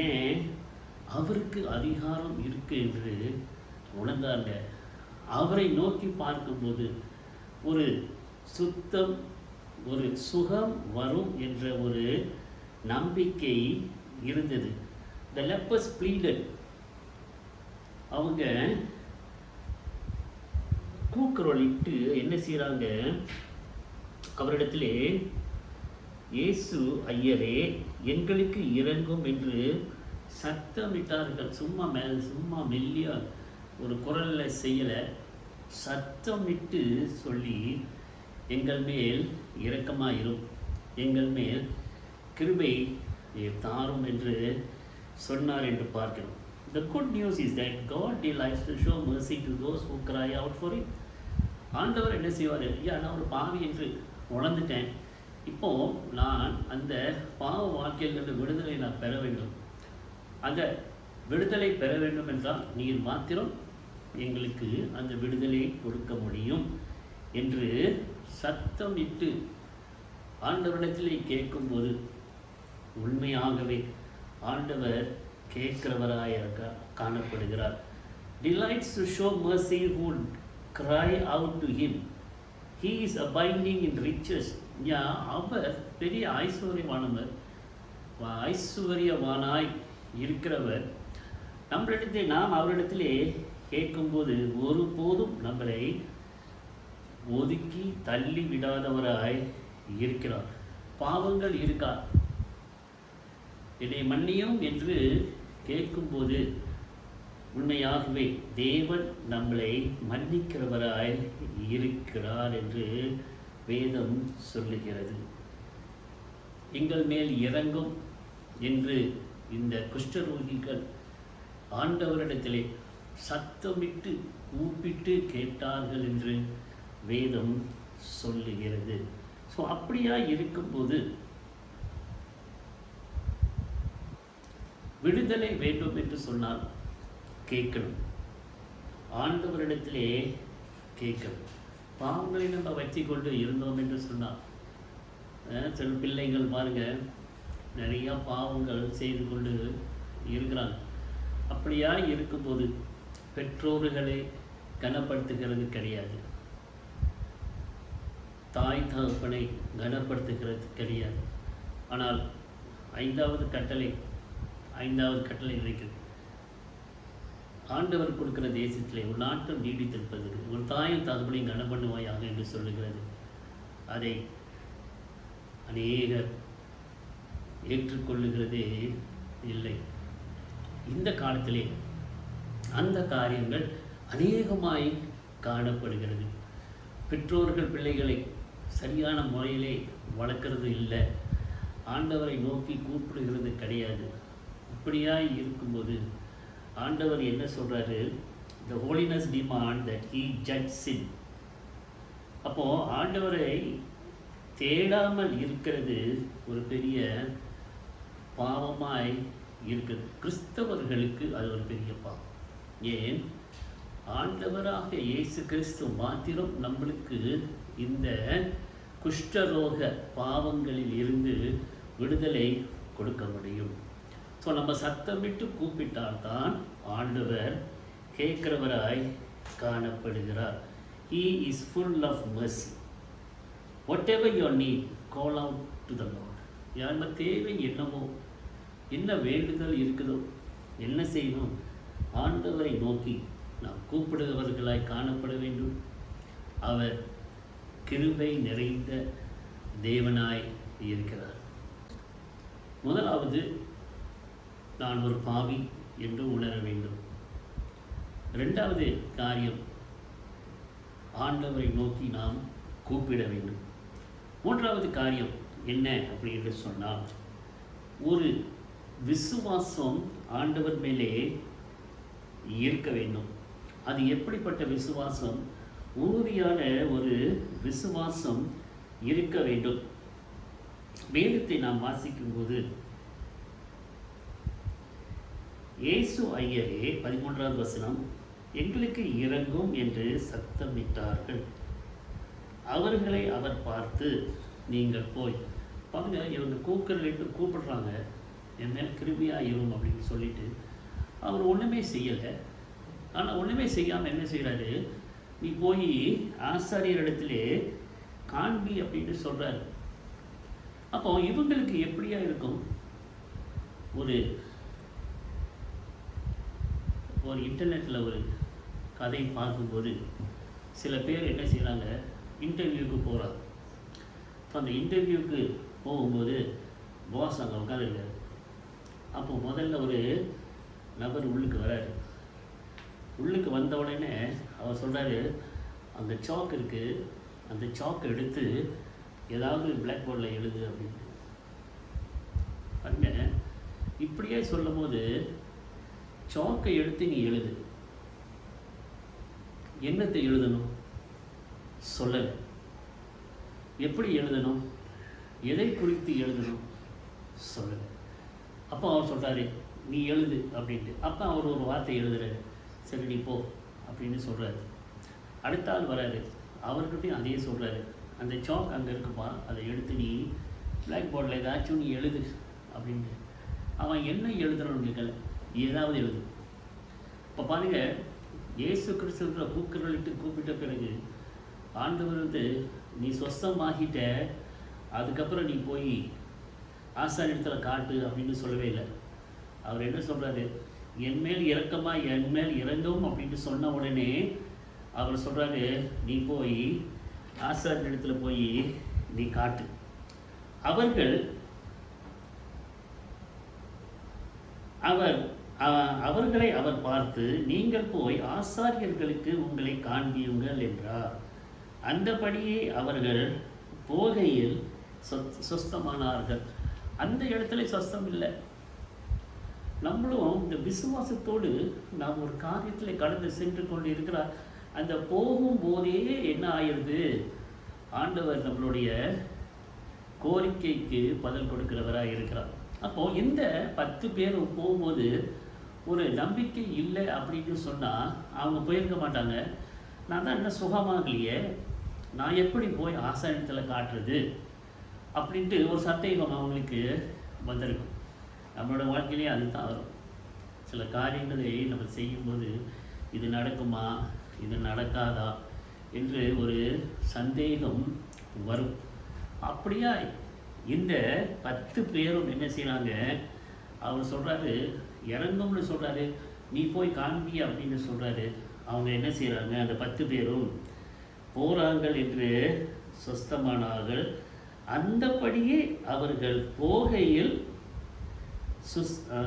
ஏன்? அவருக்கு அதிகாரம் இருக்கு என்று உணர்ந்தாங்க. அவரை நோக்கி பார்க்கும்போது ஒரு சுத்தம், ஒரு சுகம் வரும் என்ற ஒரு நம்பிக்கை இருந்தது. The lepers pleaded. அவங்க கூக்குரலிட்டு என்ன செய்கிறாங்க, அவரிடத்திலே, இயேசு ஐயரே எங்களுக்கு இறங்கும் என்று சத்தமிட்டார்கள். சும்மா மெல்லியா ஒரு குரலில் செய்யலை, சத்தமிட்டு சொல்லி, எங்கள் மேல் இரக்கமாயிரும், எங்கள் மேல் கிருபை தாரும் என்று சொன்னார் என்று பார்க்கிறோம். The good news is that God delights to show mercy to those who cry out for Him. ஆண்டவர் என்ன செய்வார்? ஐயா, நான் ஒரு பாவி என்று உணர்ந்துட்டேன், இப்போ நான் அந்த பாவ வாழ்க்கையிலிருந்து விடுதலை நான் பெற வேண்டும். அந்த விடுதலை பெற வேண்டும் என்றால் நீர் மாத்திரம் எங்களுக்கு அந்த விடுதலையை கொடுக்க முடியும் என்று சத்தமிட்டு ஆண்டவரிடத்திலே கேட்கும்போது உண்மையாகவே ஆண்டவர் கேட்கிறவராய் காணப்படுகிறார். Delights to show mercy who cry out to him. He is abiding in riches. அவர் பெரிய ஐஸ்வர்யவானாய் இருக்கிறவர். நம்மளிடத்தை நாம் அவரிடத்திலே கேட்கும்போது ஒருபோதும் நம்மளை ஒதுக்கி தள்ளி விடாதவராய் இருக்கிறார். பாவங்கள் இருக்கா, என்னை மன்னியும் என்று கேட்கும்போது உண்மையாகவே தேவன் நம்மளை மன்னிக்கிறவராய் இருக்கிறார் என்று வேதம் சொல்லுகிறது. எங்கள் மேல் இறங்கும் என்று இந்த குஷ்டரோகிகள் ஆண்டவரிடத்திலே சத்தமிட்டு கூப்பிட்டு கேட்டார்கள் என்று வேதம் சொல்லுகிறது. ஸோ அப்படியா இருக்கும்போது விடுதலை வேண்டும் என்று சொன்னால் கேட்கணும், ஆண்டவரிடத்திலே கேட்கணும். பாவங்களை நம்ம வச்சு கொண்டு இருந்தோம் என்று சொன்னால், சில பிள்ளைகள் பாருங்க நிறையா பாவங்கள் செய்து கொண்டு இருக்கிறாங்க. அப்படியா இருக்கும்போது பெற்றோர்களை கனப்படுத்துகிறது கிடையாது, தாய் தகப்பனை கனப்படுத்துகிறது கிடையாது. ஆனால் ஐந்தாவது கட்டளை இருக்கிறது. ஆண்டவர் கொடுக்கிற தேசத்திலே ஒரு நாட்டம் நீடித்திருப்பது ஒரு தாயும் தகப்பனையும் கனம் பண்ணுவாயாக என்று சொல்லுகிறது. அதை அநேகர் ஏற்றுக்கொள்ளுகிறதே இல்லை. இந்த காலத்திலே அந்த காரியங்கள் அநேகமாய் காணப்படுகிறது. பெற்றோர்கள் பிள்ளைகளை சரியான முறையிலே வளர்க்கறது இல்லை, ஆண்டவரை நோக்கி கூப்பிடுகிறது கிடையாது. இப்படியாய் இருக்கும்போது ஆண்டவர் என்ன சொல்கிறாரு? The holiness demand that he judge sin. அப்போது ஆண்டவரை தேடாமல் இருக்கிறது ஒரு பெரிய பாவமாய் இருக்குது. கிறிஸ்தவர்களுக்கு அது ஒரு பெரிய பாவம். ஏன்? ஆண்டவராக இயேசு கிறிஸ்து மாத்திரம் நம்மளுக்கு இந்த குஷ்டரோக பாவங்களில் இருந்து விடுதலை கொடுக்க முடியும். ஸோ நம்ம சத்தமிட்டு கூப்பிட்டால்தான் ஆண்டவர் கேட்கிறவராய் காணப்படுகிறார். He is full of mercy. Whatever your need, call out to the Lord. நம்ம தேவை என்னமோ, என்ன வேண்டுதல் இருக்குதோ, என்ன செய்யணும், ஆண்டவரை நோக்கி நாம் கூப்பிடுகிறவர்களாய் காணப்பட வேண்டும். அவர் கிருபை நிறைந்த தேவனாய் இருக்கிறார். முதலாவது, நான் ஒரு பாவி என்று உணர வேண்டும். இரண்டாவது காரியம், ஆண்டவரை நோக்கி நாம் கூப்பிட வேண்டும். மூன்றாவது காரியம் என்ன அப்படி என்று சொன்னால், ஒரு விசுவாசம் ஆண்டவர் மேலே இருக்க வேண்டும். அது எப்படிப்பட்ட விசுவாசம்? உறுதியான ஒரு விசுவாசம் இருக்க வேண்டும். வேதத்தை நாம் வாசிக்கும்போது இயேசு ஐயரே 13வது வசனம், எங்களுக்கு இறங்கும் என்று சத்தமிட்டார்கள். அவர்களை அவர் பார்த்து, நீங்கள் போய் பாருங்க, இவங்க கூக்கல்லிட்டு கூப்பிடுறாங்க, என் மேல் கிருபையாக இரும் அப்படின்னு சொல்லிட்டு அவர் ஒன்றுமே செய்யலை. ஆனால் ஒன்றுமே செய்யாமல் என்ன செய்கிறாரு? நீ போய் ஆசாரியரிடத்திலே காண்பி அப்படின்னு சொல்கிறாரு. அப்போ இவங்களுக்கு எப்படியா இருக்கும்? ஒரு இன்டர்நெட்டில் ஒரு கதை பார்க்கும்போது சில பேர் என்ன செய்கிறாங்க, இன்டர்வியூக்கு போகிறாங்க. அந்த இன்டர்வியூக்கு போகும்போது பாஸ் அங்கே உட்காந்துருக்காரு. அப்போ முதல்ல ஒரு நபர் உள்ளுக்கு வராரு. உள்ளுக்கு வந்த உடனே அவர் சொல்கிறாரு, அங்கே சாக் இருக்குது, அந்த சாக்கை எடுத்து ஏதாவது பிளாக் போர்டில் எழுது அப்படின்னு. பாருங்க, இப்படியே சொல்லும் போது சாக்கை எடுத்து நீ எழுது, என்னத்தை எழுதணும்? சொல்லலை. எப்படி எழுதணும், எதை குறித்து எழுதணும் சொல்லலை. அப்போ அவர் சொல்கிறாரு நீ எழுது அப்படின்ட்டு. அப்போ அவர் ஒரு வார்த்தை எழுதுறாரு, சரி நீ போ அப்படின்னு சொல்கிறாரு. அடுத்த ஆள் வராரு, அவர்கிட்டையும் அதையே சொல்கிறாரு, அந்த சாக் அங்கே இருக்குப்பா, அதை எடுத்து நீ பிளாக் போர்டில் ஏதாச்சும் நீ எழுது அப்படின்ட்டு. அவன் என்ன எழுதுறன்னு கேட்கல, ஏதாவது எழுது. இப்போ பாருங்கள், இயேசு கிறிஸ்துன்ற கூக்குரலிட்டு கூப்பிட்ட பிறகு ஆண்டவர் நீ சொஸ்தமாகிட்ட, அதுக்கப்புறம் நீ போய் ஆசாரியத்தில் காட்டு அப்படின்னு சொல்லவே இல்லை. அவர் என்ன சொல்கிறாரு, என்மேல் இரக்கமாக என்மேல் இறங்கும் அப்படின்னு சொன்ன உடனே அவர் சொல்கிறாரு, நீ போய் ஆசாரியத்தில் போய் நீ காட்டு. அவர்களை அவர் பார்த்து, நீங்கள் போய் ஆசாரியர்களுக்கு உங்களை காண்பியுங்கள் என்றார். அந்தபடியே அவர்கள் போகையில் சொஸ்தமானார்கள். அந்த இடத்துல சொஸ்தம் இல்லை. நம்மளும் இந்த விசுவாசத்தோடு நாம் ஒரு காரியத்தில் கடந்து சென்று கொண்டு இருக்கிறார். அந்த போகும்போதே என்ன ஆயிடுது, ஆண்டவர் நம்மளுடைய கோரிக்கைக்கு பதில் கொடுக்கிறவராக இருக்கிறார். அப்போது இந்த 10 பேரும் போகும்போது ஒரு நம்பிக்கை இல்லை அப்படின்னு சொன்னால் அவங்க போயிருக்க மாட்டாங்க. நான் தான் என்ன சுகமாகலையே, நான் எப்படி போய் ஆசாரியத்தில் காட்டுறது அப்படின்ட்டு ஒரு சந்தேகம் அவங்களுக்கு வந்திருக்கும். நம்மளோட வாழ்க்கையிலே அதுதான் வரும். சில காரியங்களை நம்ம செய்யும்போது இது நடக்குமா, இது நடக்காதா என்று ஒரு சந்தேகம் வரும். அப்படியா இந்த 10 பேரும் என்ன செய்கிறாங்க, அவர் சொல்கிறாரு இறங்கும்னு சொல்கிறாரு, நீ போய் காண்பி அப்படின்னு சொல்கிறாரு. அவங்க என்ன செய்கிறாங்க, அந்த 10 பேரும் போகிறார்கள் என்று சொஸ்தமானார்கள். அந்தபடியே அவர்கள் போகையில்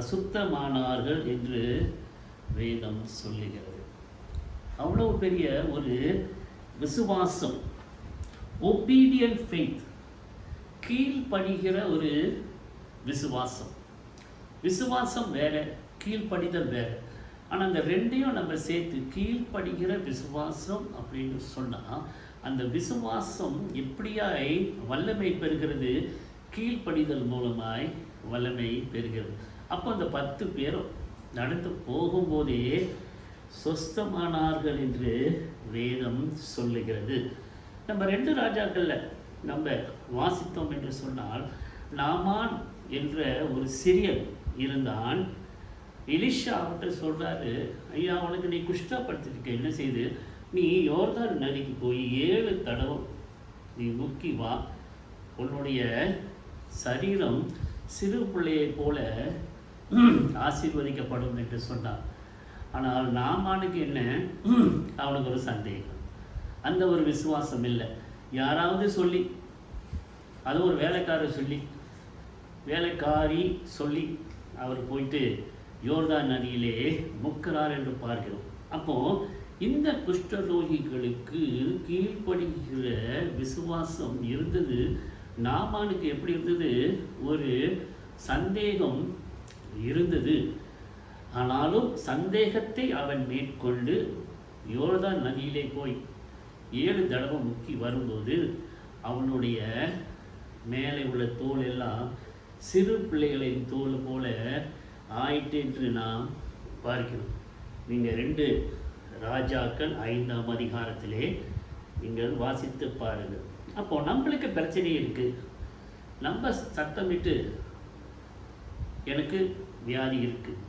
சுத்தமானார்கள் என்று வேதம் சொல்லுகிறது. அவ்வளோ பெரிய ஒரு விசுவாசம், ஒபீடியன்ட் ஃபெய்த், கீழ்ப்படிகிற ஒரு விசுவாசம். விசுவாசம் வேற, கீழ்ப்படிதல் வேற. ஆனால் அந்த ரெண்டையும் நம்ம சேர்த்து கீழ்ப்படுகிற விசுவாசம் அப்படின்னு சொன்னால், அந்த விசுவாசம் எப்படியாய் வல்லமை பெறுகிறது, கீழ்ப்படிதல் மூலமாய் வல்லமை பெறுகிறது. அப்போ அந்த 10 பேரும் நடந்து போகும்போதே சொஸ்தமானார்கள் என்று வேதம் சொல்லுகிறது. நம்ம 2 ராஜாக்களில் நம்ம வாசித்தோம் என்று சொன்னால், நாமான் என்ற ஒரு சிரியன் இருந்தான். எலிஷா அவர்கிட்ட சொல்கிறாரு, ஐயா அவனுக்கு நீ குஷ்டப்படுத்திருக்க, என்ன செய்து நீ யோர்தான் நதிக்கு போய் 7 தடவை நீ முக்கி வா, உன்னுடைய சரீரம் சிறு பிள்ளையை போல ஆசீர்வதிக்கப்படும் என்று சொன்னான். ஆனால் நாமானுக்கு என்ன, அவனுக்கு ஒரு சந்தேகம், அந்த ஒரு விசுவாசம் இல்லை. யாராவது சொல்லி, அது ஒரு வேலைக்காரி சொல்லி அவர் போயிட்டு யோர்தான் நதியிலே முக்கிறார் என்று பார்க்கிறோம். அப்போது இந்த குஷ்டரோகிகளுக்கு கீழ்ப்படுகிற விசுவாசம் இருந்தது. நாமானுக்கு எப்படி இருந்தது, ஒரு சந்தேகம் இருந்தது. ஆனாலும் சந்தேகத்தை அவன் மேற்கொண்டு யோர்தான் நதியிலே போய் 7 தடவை முக்கி வரும்போது அவனுடைய மேலே உள்ள தோல் எல்லாம் சிறு பிள்ளைகளின் தோல் போல ஆயிட்டு என்று நாம் பார்க்கிறோம். நீங்கள் 2 ராஜாக்கள் 5ஆம் அதிகாரத்திலே நீங்கள் வாசித்து பாருங்கள். அப்போது நம்மளுக்கு பிரச்சனை இருக்குது. நம்ம சத்தமிட்டு எனக்கு வியாதி இருக்குது,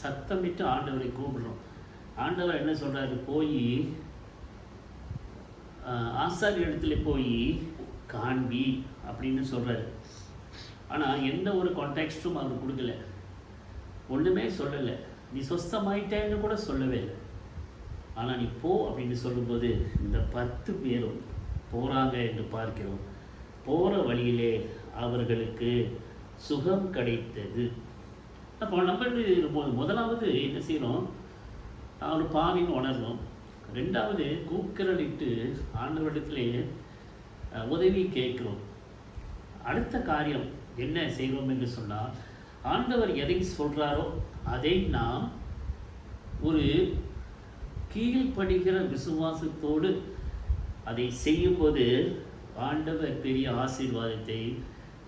சத்தமிட்டு ஆண்டவரை கூப்பிடுறோம். ஆண்டவர் என்ன சொல்கிறாரு, போய் ஆசாரிய இடத்துல போய் காண்பி அப்படின்னு சொல்கிறாரு. ஆனால் எந்த ஒரு கான்டெக்ஸ்டும் அவர் கொடுக்கல, ஒன்றுமே சொல்லலை. நீ சொஸ்தமாயிட்டேன்னு கூட சொல்லவே இல்லை. ஆனால் நீ போ அப்படின்னு சொல்லும்போது இந்த 10 பேரும் போகிறாங்க என்று பார்க்கிறோம். போகிற வழியிலே அவர்களுக்கு சுகம் கிடைத்தது. அப்போ நம்ம முதலாவது என்ன செய்யணும், ஒரு பாவின்னு உணரணும். 2வது கூக்குரலிட்டு ஆண்டவரிடத்திலே உதவி கேட்கிறோம். அடுத்த காரியம் என்ன செய்வோம் என்று சொன்னால், ஆண்டவர் எதை சொல்கிறாரோ அதை நாம் ஒரு கீழ்ப்படுகிற விசுவாசத்தோடு அதை செய்யும்போது ஆண்டவர் பெரிய ஆசீர்வாதத்தை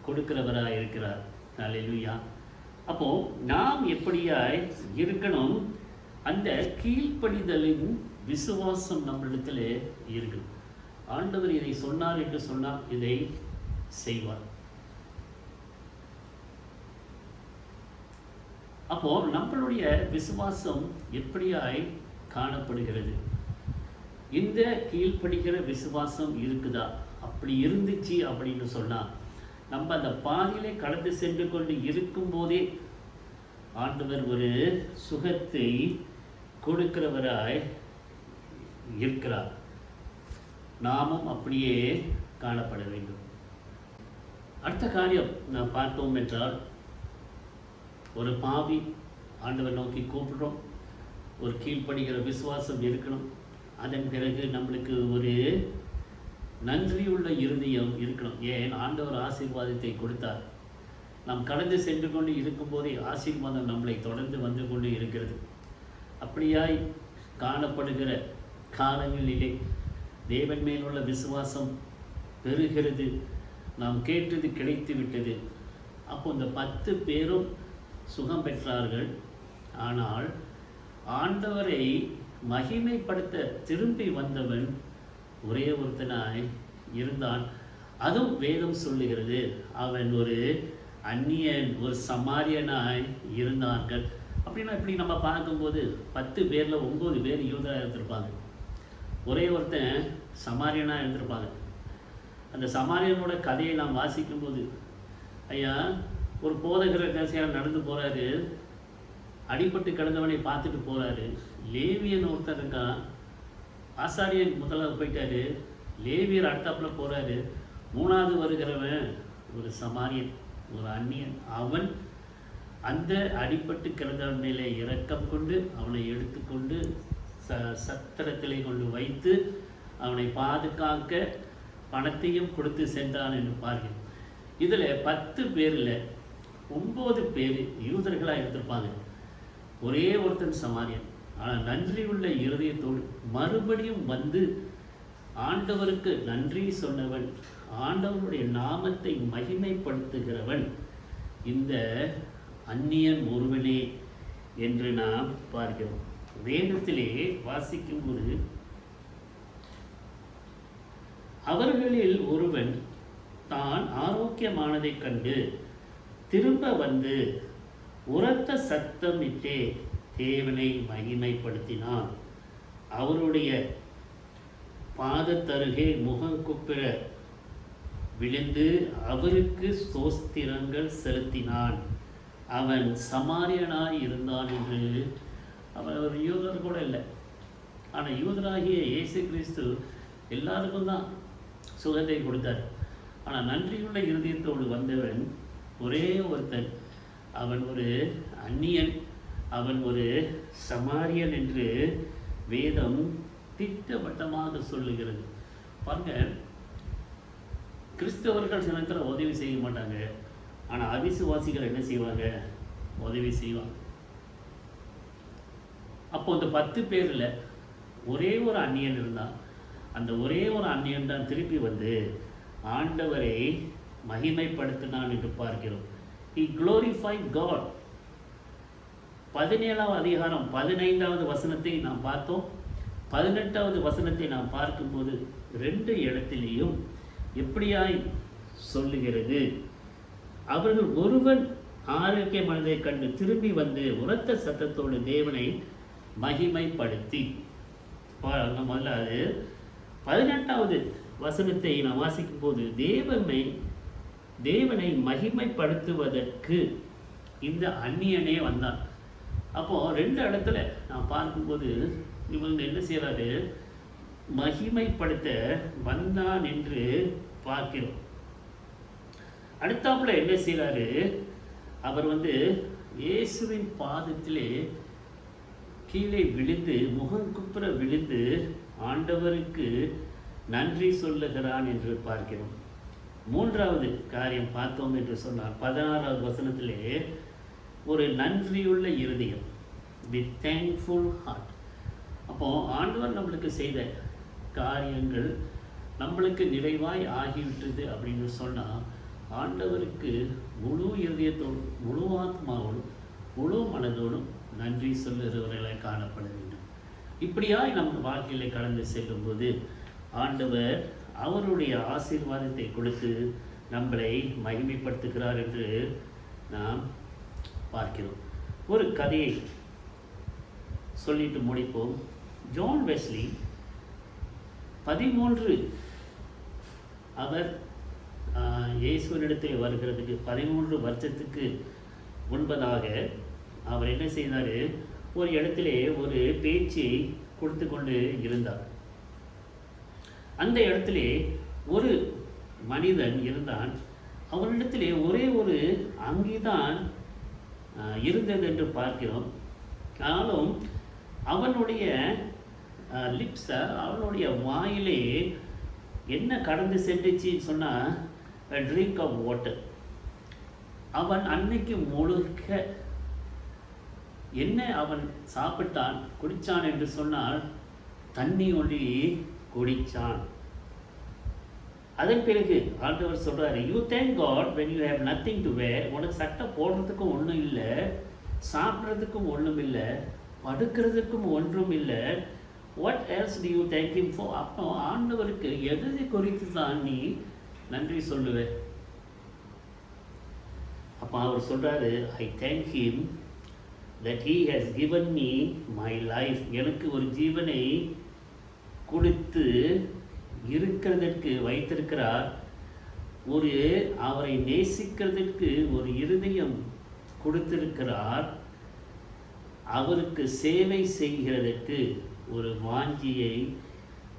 கொடுக்கிறவராக இருக்கிறார். அல்லேலூயா. அப்போ நாம் எப்படியாய் இருக்கணும்? அந்த கீழ்ப்படிதலின் விசுவாசம் நம்மளிடத்தில் இருக்கணும். ஆண்டவர் இதை சொன்னார் என்று சொன்னால் இதை செய்வார். அப்போ நம்மளுடைய விசுவாசம் எப்படியாய் காணப்படுகிறது? இந்த கீழ்ப்படுகிற விசுவாசம் இருக்குதா? அப்படி இருந்துச்சு அப்படின்னு சொன்னால் நம்ம அந்த பாதையிலே கடந்து சென்று கொண்டு இருக்கும்போதே ஆண்டவர் ஒரு சுகத்தை கொடுக்கிறவராய் இருக்கிறார். நாமும் அப்படியே காணப்பட வேண்டும். அடுத்த காரியம் நாம் பார்த்தோம் என்றால், ஒரு பாவி ஆண்டவர் நோக்கி கூப்பிடுறோம், ஒரு கீழ்ப்படுகிற விசுவாசம் இருக்கணும். அதன் பிறகு நம்மளுக்கு ஒரு நன்றியுள்ள இருதயம் இருக்கணும். ஏன் ஆண்டவர் ஆசீர்வாதத்தை கொடுத்தார். நாம் கடந்து சென்று கொண்டு இருக்கும்போதே ஆசீர்வாதம் நம்மளை தொடர்ந்து வந்து கொண்டு இருக்கிறது. அப்படியாய் காணப்படுகிற காலங்களிலே தேவன் மேலுள்ள விசுவாசம் பெறுகிறது. நாம் கேட்டது கிடைத்து விட்டது. அப்போ இந்த 10 பேரும் சுகம் பெற்றார்கள். ஆனால் ஆண்டவரை மகிமைப்படுத்த திரும்பி வந்தவன் ஒரே ஒருத்தனாய் இருந்தான். அதுவும் வேதம் சொல்லுகிறது, அவன் ஒரு அந்நியன், ஒரு சமாரியனாய் இருந்தார்கள். அப்படின்னா இப்படி நம்ம பார்க்கும்போது 10 பேரில் 9 பேர் யூதராக இருந்திருப்பாங்க, ஒரே ஒருத்தன் சமாரியனாக இருந்திருப்பாங்க. அந்த சமாரியனோட கதையை நாம் வாசிக்கும்போது, ஐயா ஒரு போதகர் கடைசியாக நடந்து போகிறாரு, அடிபட்டு கிடந்தவனை பார்த்துட்டு போகிறாரு. லேவியன் ஒருத்தர் இருக்கான், ஆசாரியன் முதலாவது போயிட்டாரு, லேவியர் அடுத்தாப்புல போகிறாரு. 3வது வருகிறவன் ஒரு சமாரியன், ஒரு அந்நியன். அவன் அந்த அடிபட்டு கிடந்தவன் மேலே இரக்கம் கொண்டு அவனை எடுத்துக்கொண்டு சத்திரத்திலே கொண்டு வைத்து அவனை பாதுகாக்க பணத்தையும் கொடுத்து சென்றான் என்று பார்க்கிறோம். இதில் 10 பேரில் 9 பேர் யூதர்களாக இருந்திருப்பாங்க, ஒரே ஒருத்தன் சமாரியன். ஆனால் நன்றி உள்ள இருதயத்தோடு மறுபடியும் வந்து ஆண்டவருக்கு நன்றி சொன்னவன், ஆண்டவனுடைய நாமத்தை மகிமைப்படுத்துகிறவன் இந்த அந்நியன் ஒருவனே என்று நாம் பார்க்கிறோம். வேதத்திலே வாசிக்கும்போது, அவர்களில் ஒருவன் தான் ஆரோக்கியமானதைக் கண்டு திரும்ப வந்து உரத்த சத்தமிட்டே தேவனை மகிமைப்படுத்தினான். அவருடைய பாதத்தருகே முகங்குப்புற விழுந்து அவருக்கு ஸ்தோத்திரங்கள் செலுத்தினான். அவன் சமாரியனாய் இருந்தான் என்று. அவன் ஒரு யூதர் கூட இல்லை. ஆனால் யூதராகிய இயேசு கிறிஸ்து எல்லாருக்கும் தான் சுகத்தை கொடுத்தார். ஆனால் நன்றியுள்ள இருதயத்தோடு வந்தவன் ஒரே ஒருத்தன். அவன் ஒரு அந்நியன், அவன் ஒரு சமாரியன் என்று வேதம் திட்டவட்டமாக சொல்லுகிறது. பாருங்க, கிறிஸ்தவர்கள் சில நேரத்தில் உதவி செய்ய மாட்டாங்க, ஆனால் அவிசுவாசிகள் என்ன செய்வாங்க? உதவி செய்வாங்க. அப்போ இந்த 10 பேரில் ஒரே ஒரு அந்நியன் இருந்தான். அந்த ஒரே ஒரு அந்நியன் தான் திருப்பி வந்து ஆண்டவரை மகிமைப்படுத்தினான் என்று பார்க்கிறோம். He glorified God. 17வது அதிகாரம் 15வது வசனத்தை நாம் பார்த்தோம். 18வது வசனத்தை நாம் பார்க்கும்போது 2 இடத்திலேயும் எப்படியாய் சொல்லுகிறது? அவர்கள் ஒருவன் ஆரோக்கியமானதை கண்டு திரும்பி வந்து உரத்த சத்தத்தோடு தேவனை மகிமைப்படுத்தி. முதல்ல அது 18வது வசனத்தை நாம் வாசிக்கும் போது தேவனை மகிமைப்படுத்துவதற்கு இந்த அந்நியனே வந்தான். அப்போ 2 இடத்துல நான் பார்க்கும்போது இவங்க என்ன செய்யறாரு? மகிமைப்படுத்த வந்தான் என்று பார்க்கிறோம். அடுத்தாப்புல என்ன செய்யறாரு? அவர் வந்து இயேசுவின் பாதத்திலே கீழே விழுந்து முகங்குப்புற விழுந்து ஆண்டவருக்கு நன்றி சொல்லுகிறான் என்று பார்க்கிறோம். 3வது காரியம் பார்த்தோம் என்று சொன்னார் 16வது வசனத்திலே, ஒரு நன்றியுள்ள இருதயம், வித் தேங்க்ஃபுல் ஹார்ட். அப்போ ஆண்டவர் நம்மளுக்கு செய்த காரியங்கள் நம்மளுக்கு நிறைவாய் ஆகிவிட்டது அப்படின்னு சொன்னால் ஆண்டவருக்கு முழு இருதயத்தோடும் முழு ஆத்மாவோடும் முழு மனதோடும் நன்றி சொல்லுகிறவர்களை காணப்பட வேண்டும். இப்படியாய் நம் வாழ்க்கையில் கடந்து செல்லும்போது ஆண்டவர் அவருடைய ஆசீர்வாதத்தை கொடுத்து நம்மளை மகிமைப்படுத்துகிறார் என்று நாம் பார்க்கிறோம். ஒரு கதையை சொல்லிட்டு முடிப்போம். ஜான் வெஸ்லி 13 அவர் இயேசுவினிடத்தில் வருகிறதுக்கு 13 வருஷத்துக்கு முன்பதாக அவர் என்ன செய்தார், ஒரு இடத்திலே ஒரு பேச்சை கொடுத்து கொண்டு இருந்தார். அந்த இடத்திலே ஒரு மனிதன் இருந்தான். அவனிடத்திலே ஒரே ஒரு அங்கிதான் இருந்தது என்று பார்க்கிறோம். ஆனாலும் அவனுடைய லிப்ஸை, அவனுடைய வாயிலே என்ன கடந்து சென்றுச்சின்னு சொன்னால் ட்ரிங்க் ஆஃப் வாட்டர். அவன் அன்னைக்கு முழுக்க என்ன அவன் சாப்பிட்டான் குடித்தான் என்று சொன்னால் தண்ணி ஒன்றி குடித்தான். அதன் பிறகு ஆண்டவர் சொல்கிறாரு, you thank God when you have nothing to wear. உனக்கு சட்டை போடுறதுக்கும் ஒன்றும் இல்லை, சாப்பிட்றதுக்கும் ஒன்றும் இல்லை, படுக்கிறதுக்கும் ஒன்றும் இல்லை. What else to you thank him for? அப்போ ஆண்டவருக்கு எதை குறித்து தான் நீ நன்றி சொல்லுவேன்? அப்போ அவர் சொல்கிறாரு, I thank him that he has given me my life. எனக்கு ஒரு ஜீவனை கொடுத்து இருக்கிறதற்கு வைத்திருக்கிறார். ஒரு அவரை நேசிக்கிறதுக்கு ஒரு இருதயம் கொடுத்திருக்கிறார். அவருக்கு சேவை செய்கிறதற்கு ஒரு வாஞ்சியை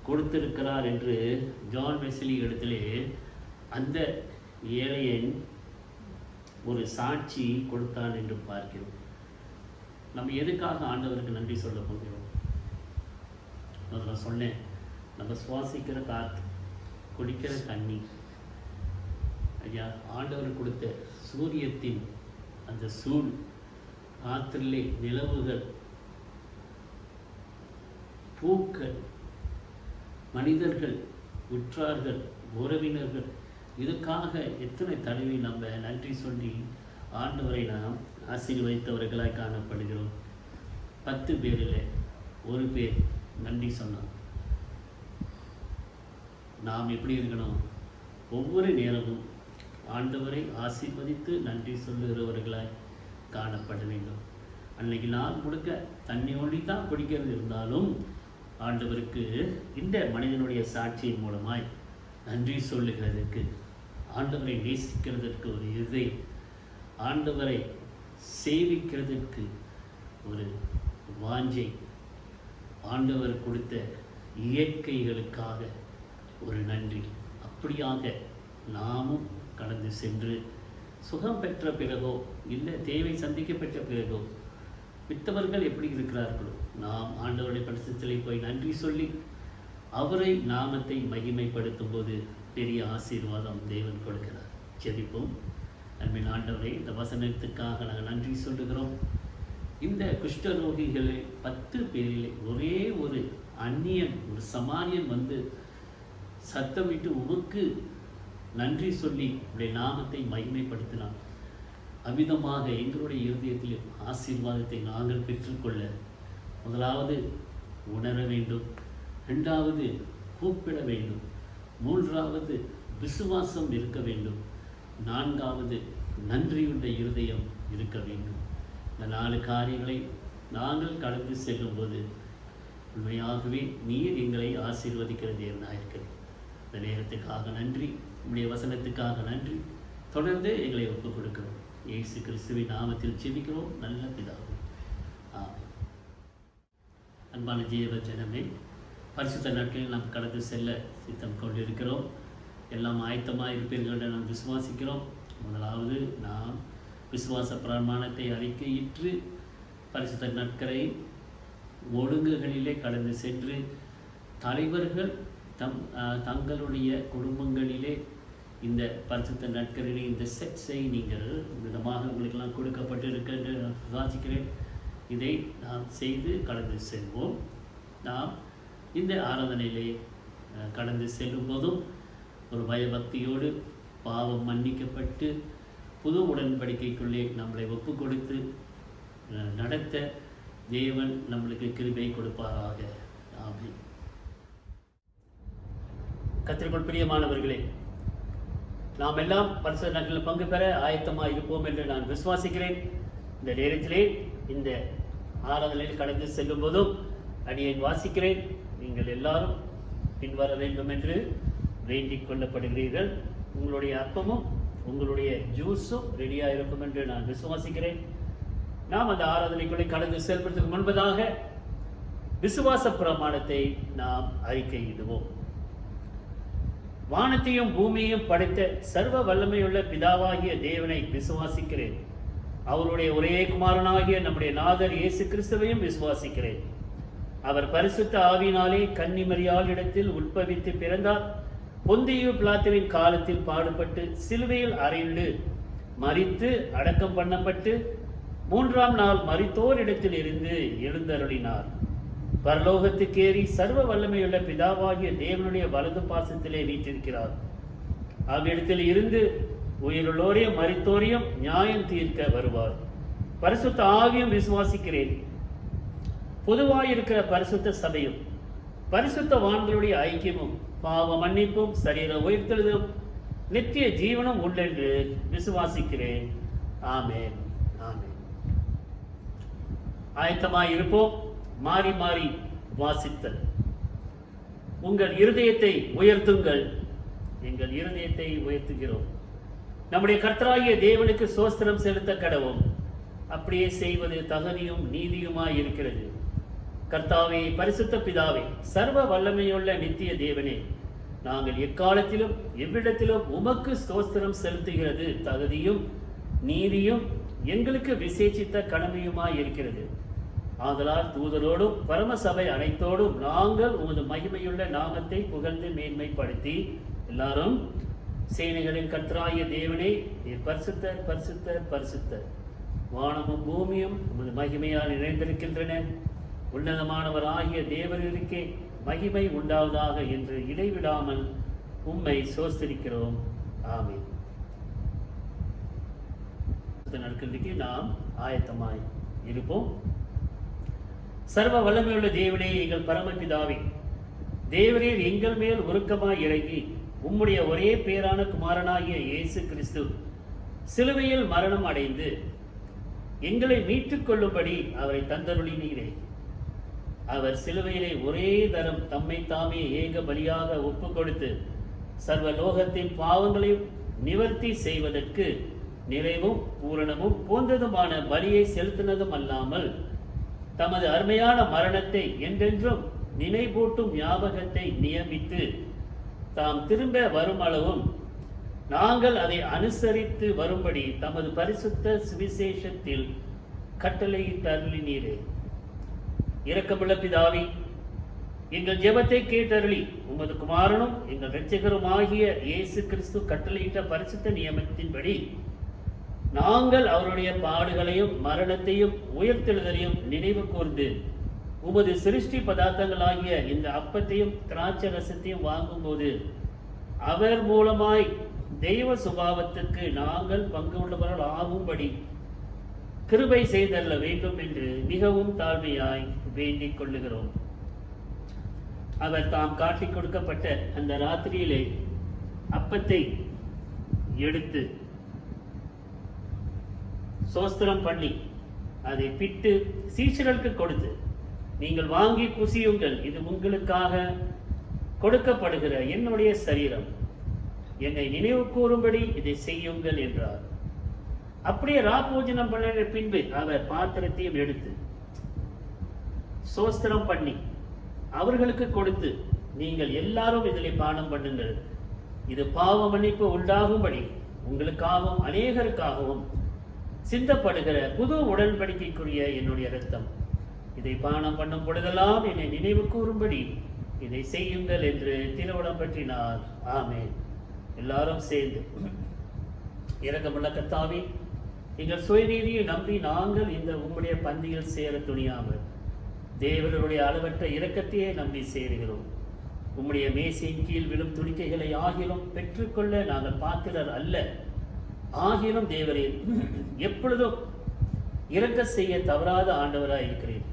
கொடுத்திருக்கிறார் என்று ஜான் வெஸ்லி இடத்திலே அந்த ஏழையன் ஒரு சாட்சி கொடுத்தான் என்று பார்க்கிறோம். நம்ம எதுக்காக ஆண்டவருக்கு நன்றி சொல்ல போகிறோம்? நான் சொன்னேன், நம்ம சுவாசிக்கிற காற்று, குடிக்கிற தண்ணி, ஐயா ஆண்டவர் கொடுத்த சூரியத்தின் அந்த சூழ், காற்றிலே நிலவுகள், பூக்கள், மனிதர்கள், உற்றார்கள், உறவினர்கள், இதுக்காக எத்தனை தடவை நம்ம நன்றி சொல்லி ஆண்டவரை நாம் ஆசீர்வதித்தவர்களாய் காணப்படுகிறோம். 10 பேரில் ஒரு பேர் நன்றி சொன்னான். நாம் எப்படி இருக்கணும்? ஒவ்வொரு நேரமும் ஆண்டவரை ஆசீர்வதித்து நன்றி சொல்லுகிறவர்களாய் காணப்பட வேண்டும். அன்னைக்கு நாள் முழுக்க தண்ணி ஒளி தான் குடிக்கிறது இருந்தாலும் ஆண்டவருக்கு இந்த மனிதனுடைய சாட்சியின் மூலமாய் நன்றி சொல்லுகிறதற்கு, ஆண்டவரை நேசிக்கிறதற்கு ஒரு இதை, ஆண்டவரை சேவிக்கிறதற்கு ஒரு வாஞ்சை, ஆண்டவர் கொடுத்த இயற்கைகளுக்காக ஒரு நன்றி, அப்படியாக நாமும் கடந்து சென்று சுகம் பெற்ற பிறகோ இல்லை தேவை சந்திக்கப்பட்ட பிறகோ மித்தவர்கள் எப்படி இருக்கிறார்களோ நாம் ஆண்டவருடைய பரிசுத்தலை போய் நன்றி சொல்லி அவரை நாமத்தை மகிமைப்படுத்தும் போது பெரிய ஆசீர்வாதம் தேவன் கொடுக்கிறார். ஜெபிப்போம். அன்பின் ஆண்டவரை, இந்த வசனத்துக்காக நாங்கள் நன்றி சொல்லுகிறோம். இந்த குஷ்டரோகிகளை 10 பேரிலே ஒரே ஒரு அந்நியன், ஒரு சமாரியன் வந்து சத்தமிட்டு உமக்கு நன்றி சொல்லி உடைய நாமத்தை மகிமைப்படுத்தினான். அமிதமாக எங்களுடைய இருதயத்தில் ஆசீர்வாதத்தை நாங்கள் பெற்றுக்கொள்ள முதலாவது உணர வேண்டும், 2வது கூப்பிட வேண்டும், 3வது விசுவாசம் இருக்க வேண்டும், 4வது நன்றியுள்ள இருதயம் இருக்க வேண்டும். இந்த 4 காரியங்களை நாங்கள் கடந்து செல்லும்போது உண்மையாகவே நீர் எங்களை ஆசீர்வதிக்கிறது என்ன இருக்கிறது. இந்த நேரத்துக்காக நன்றி, உங்களுடைய வசனத்துக்காக நன்றி. தொடர்ந்து எங்களை ஒப்புக் கொடுக்கிறோம். இயேசு கிறிஸ்துவின் நாமத்தில் ஜெபிக்கிறோம் நல்ல பிதாவே, ஆமென். அன்பான ஜீவ ஜனமே, பரிசுத்த நாட்களில் நாம் கடந்து செல்ல சித்தம் கொண்டிருக்கிறோம். எல்லாம் ஆயத்தமாக இருப்பீர்கள் என்று நாம் விசுவாசிக்கிறோம். முதலாவது நாம் விசுவாச பிரமாணத்தை அறிக்கையிட்டு பரிசுத்த நாட்களை ஒழுங்குகளிலே கடந்து சென்று தலைவர்கள் தங்களுடைய குடும்பங்களிலே இந்த பரிசுத்த நாட்களிலே இந்த செட்ஸை நீங்கள் விதமாக உங்களுக்கெல்லாம் கொடுக்கப்பட்டிருக்க என்று நான் விசுவாசிக்கிறேன். இதை நாம் செய்து கடந்து செல்வோம். நாம் இந்த ஆராதனையிலே கடந்து செல்லும் போதும் ஒரு பயபக்தியோடு பாவம் மன்னிக்கப்பட்டு புது உடன்படிக்கைக்குள்ளே நம்மளை ஒப்பு கொடுத்து நடத்த தேவன் நம்மளுக்கு கிருபை கொடுப்பாராக. ஆமென். கர்த்தருக்குள் பிரியமானவர்களே, நாம் எல்லாம் பரிசுத்த நாட்களில் பங்கு பெற ஆயத்தமாக இருப்போம் என்று நான் விசுவாசிக்கிறேன். இந்த நேரத்திலே இந்த ஆராதனையில் கடந்து செல்லும் போதும் அடியேன் வாசிக்கிறேன். நீங்கள் எல்லாரும் பின்வர வேண்டும் என்று வேண்டிக் கொள்ளப்படுகிறீர்கள். உங்களுடைய அப்பமும் உங்களுடைய ஜூஸும் ரெடியாக இருக்கும் என்று நான் விசுவாசிக்கிறேன். நாம் அந்த ஆராதனைக்குள்ளே கடந்து செல்வதற்கு முன்பதாக விசுவாச பிரமாணத்தை நாம் அறிக்கையிடுவோம். வானத்தையும் பூமியையும் படைத்த சர்வ வல்லமையுள்ள பிதாவாகிய தேவனை விசுவாசிக்கிறேன். அவருடைய ஒரே குமாரனாகிய நம்முடைய நாதர் இயேசு கிறிஸ்துவையும் விசுவாசிக்கிறேன். அவர் பரிசுத்த ஆவியினாலே கன்னிமரியாள் இடத்தில் உட்பவித்து பிறந்தார். பொந்தியு பிலாத்துவின் காலத்தில் பாடுபட்டு சிலுவையில் அறைந்து மரித்து அடக்கம் பண்ணப்பட்டு 3ஆம் நாள் மரித்தோரிடத்தில் இருந்து எழுந்தருளினார். பரலோகத்துக்கேறி சர்வ வல்லமையுள்ள பிதாவாகிய தேவனுடைய வலது பாசத்திலே வீற்றிருக்கிறார். அவ்விடத்தில் இருந்து உயிருள்ளோரையும் மரித்தோரையும் நியாயம் தீர்க்க வருவார். பரிசுத்த ஆவியும் விசுவாசிக்கிறேன். பொதுவாயிருக்கிற பரிசுத்த சபையும் பரிசுத்தவான்களுடைய ஐக்கியமும் பாவ மன்னிப்பும் சரீர உயிர்த்தெழுதலும் நித்திய ஜீவனும் உள்ளென்று விசுவாசிக்கிறேன். ஆமென். ஆமென். ஆயத்தமாய் இருப்போம். மாறி மாறி வாசித்தல். உங்கள் இருதயத்தை உயர்த்துங்கள். எங்கள் இருதயத்தை உயர்த்துகிறோம். நம்முடைய கர்த்தராகிய தேவனுக்கு சோஸ்திரம் செலுத்த கடவும். அப்படியே செய்வது தகுதியும் நீதியுமாய் இருக்கிறது. கர்த்தாவே, பரிசுத்த பிதாவே, சர்வ வல்லமையுள்ள நித்திய தேவனே, நாங்கள் எக்காலத்திலும் எவ்விடத்திலும் உமக்கு ஸ்தோத்திரம் செலுத்துகிறது தகுதியும் நீதியும் எங்களுக்கு விசேஷித்த கடமையுமாய் இருக்கிறது. ஆதலால் தூதரோடும் பரமசபை அனைத்தோடும் நாங்கள் உமது மகிமையுள்ள நாமத்தை புகழ்ந்து மேன்மைப்படுத்தி எல்லாரும் சேனைகளின் கர்த்தராகிய தேவனே, நீர் பரிசுத்தர் பரிசுத்தர் பரிசுத்தர், வானமும் பூமியும் உமது மகிமையால் நிறைந்திருக்கின்றன, உன்னதமானவர் ஆகிய தேவனுக்கே மகிமை உண்டாவதாக என்று இடைவிடாமல் உம்மை சோஸ்தரிக்கிறோம். ஆமென். நடக்கிறதுக்கு நாம் ஆயத்தமாய் இருப்போம். சர்வ வல்லமையுள்ள தேவனே, எங்கள் பரமபிதாவே, தேவரீர் எங்கள் மேல் உருக்கமாய் இறங்கி உம்முடைய ஒரே பேரான குமாரனாகிய இயேசு கிறிஸ்து சிலுவையில் மரணம் அடைந்து எங்களை மீட்டுக் கொள்ளும்படி அவரை தந்தருளினீரே. அவர் சிலுவையிலே ஒரே தரம் தம்மை தாமே ஏக பலியாக ஒப்பு கொடுத்து சர்வ லோகத்தின் பாவங்களையும் நிவர்த்தி செய்வதற்கு நிறைவும் பூரணமும் போன்றதுமான பலியை செலுத்தினதும் அல்லாமல் தமது அருமையான மரணத்தை என்றென்றும் நினைவூட்டும் ஞாபகத்தை நியமித்து தாம் திரும்ப வரும் அளவும் நாங்கள் அதை அனுசரித்து வரும்படி தமது பரிசுத்த சுவிசேஷத்தில் கட்டளையிட்டருளினீரே. இரக்கமுள்ள பிதாவே, எங்கள் ஜெபத்தை கேட்டருளி உமது குமாரனும் எங்கள் இரட்சகரும் ஆகிய இயேசு கிறிஸ்து கட்டளையிட்ட பரிசுத்த நியமத்தின்படி நாங்கள் அவருடைய பாடுகளையும் மரணத்தையும் உயிர்த்தெழுதலையும் நினைவு கூர்ந்து உமது சிருஷ்டி பதார்த்தங்களாகிய இந்த அப்பத்தையும் திராட்சை ரசத்தையும் வாங்கும்போது அவர் மூலமாய் தெய்வ சுபாவத்துக்கு நாங்கள் பங்கு உள்ளவர்கள் ஆகும்படி கிருபை செய்தல்ல வேண்டும் என்று மிகவும் தாழ்மையாய் வேண்டிக் கொள்ளுகிறோம். அவர் தாம் காட்டிக் கொடுக்கப்பட்ட அந்த ராத்திரியிலே அப்பத்தை எடுத்து சோஸ்திரம் பண்ணி அதை பிட்டு சீஷர்களுக்கு கொடுத்து, நீங்கள் வாங்கி புசியுங்கள், இது உங்களுக்காக கொடுக்கப்படுகிற என்னுடைய சரீரம், என்னை நினைவு கூறும்படி இதை செய்யுங்கள் என்றார். அப்படியே ராப்போஜனம் பண்ணின பின்பு அவர் பாத்திரத்தையும் எடுத்து சோஸ்திரம் பண்ணி அவர்களுக்கு கொடுத்து, நீங்கள் எல்லாரும் இதில் பானம் பண்ணுங்கள், இது பாவ மன்னிப்பு உண்டாகும்படி உங்களுக்காகவும் அநேகருக்காகவும் சிந்தப்படுகிற புது உடன்படிக்கைக்குரிய என்னுடைய இரத்தம், இதை பானம் பண்ணும் பொழுதெல்லாம் என்னை நினைவு கூறும்படி இதை செய்யுங்கள் என்று திருவுளம் பற்றினார். ஆமென். எல்லாரும் சேர்ந்து, இரக்கமுள்ள கர்த்தாவே, எங்கள் சுயநீதியை நம்பி நாங்கள் இந்த உம்முடைய பந்தியில் சேர துணியாமல் தேவனுடைய அளவற்ற இரக்கத்தையே நம்பி சேருகிறோம். உம்முடைய மேசையின் கீழ் விழும் துணிக்கைகளை ஆகிலும் பெற்றுக்கொள்ள நாங்கள் பாத்திரர் அல்ல. ஆகிலும் தேவரே, எப்பொழுதும் இரக்க செய்ய தவறாத ஆண்டவராய் இருக்கிறேன்.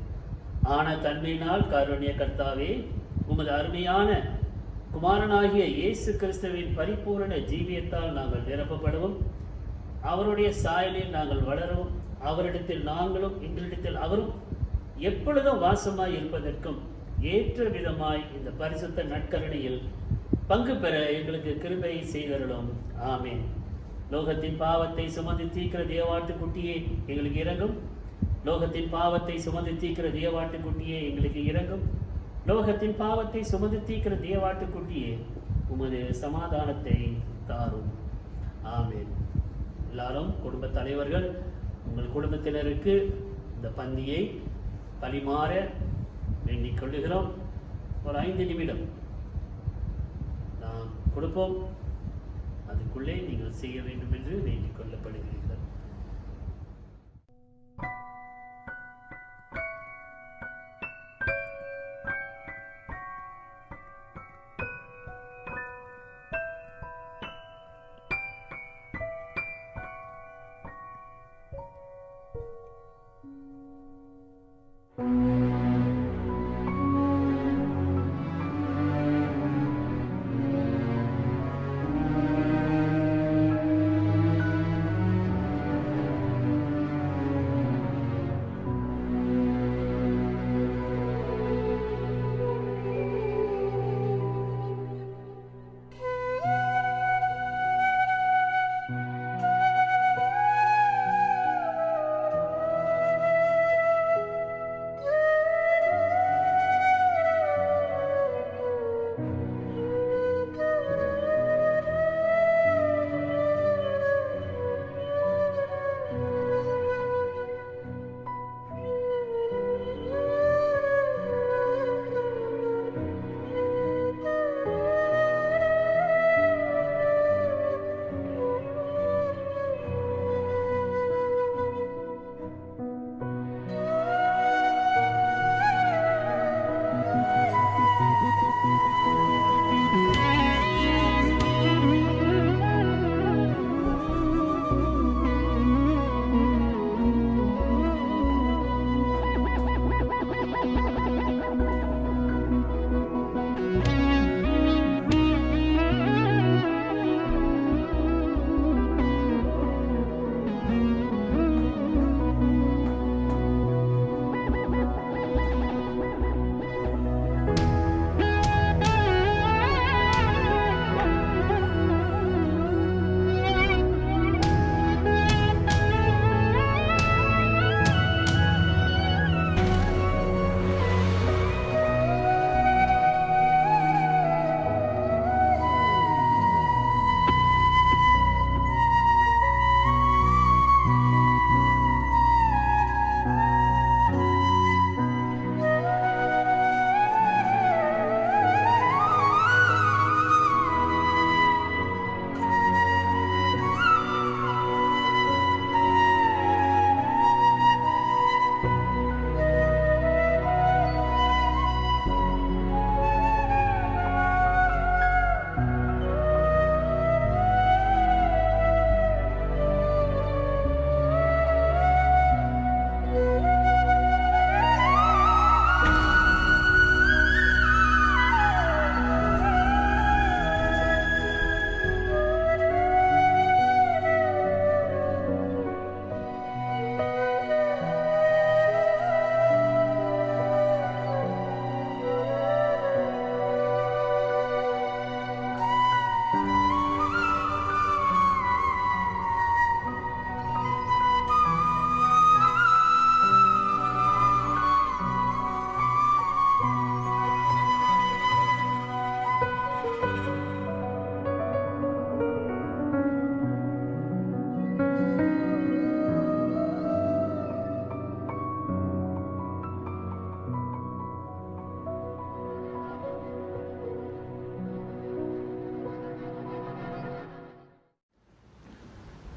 ஆன தன்மையினால் காருண்ய கர்த்தாவே, உமது அருமையான குமாரனாகிய இயேசு கிறிஸ்துவின் பரிபூரண ஜீவியத்தால் நாங்கள் நிரப்பப்படவும், அவருடைய சாயலில் நாங்கள் வளரவும், அவரிடத்தில் நாங்களும் எங்களிடத்தில் அவரும் எப்பொழுதும் வாசமாய் இருப்பதற்கும் ஏற்ற விதமாய் இந்த பரிசுத்த நற்கருணையில் பங்கு பெற எங்களுக்கு கிருபை செய்தருளும். ஆமேன். லோகத்தின் பாவத்தை சுமந்து தீர்க்கிற தேவாட்டு குட்டியே எங்களுக்கு இறங்கும். லோகத்தின் பாவத்தை சுமந்து தீர்க்கிற தேவாட்டு குட்டியே எங்களுக்கு இறங்கும். லோகத்தின் பாவத்தை சுமந்து தீர்க்கிற தேவாட்டு குட்டியே உமது சமாதானத்தை தாரும். ஆமேன். எல்லாரும் குடும்ப தலைவர்கள் உங்கள் குடும்பத்தினருக்கு இந்த பந்தியை பரிமாற வேண்டிக் கொள்ளுகிறோம். ஒரு 5 நிமிடம் நாம் கொடுப்போம். அதுக்குள்ளே நீங்கள் செய்ய வேண்டும் என்று வேண்டிக் கொள்ளப்படுகிறீர்கள்.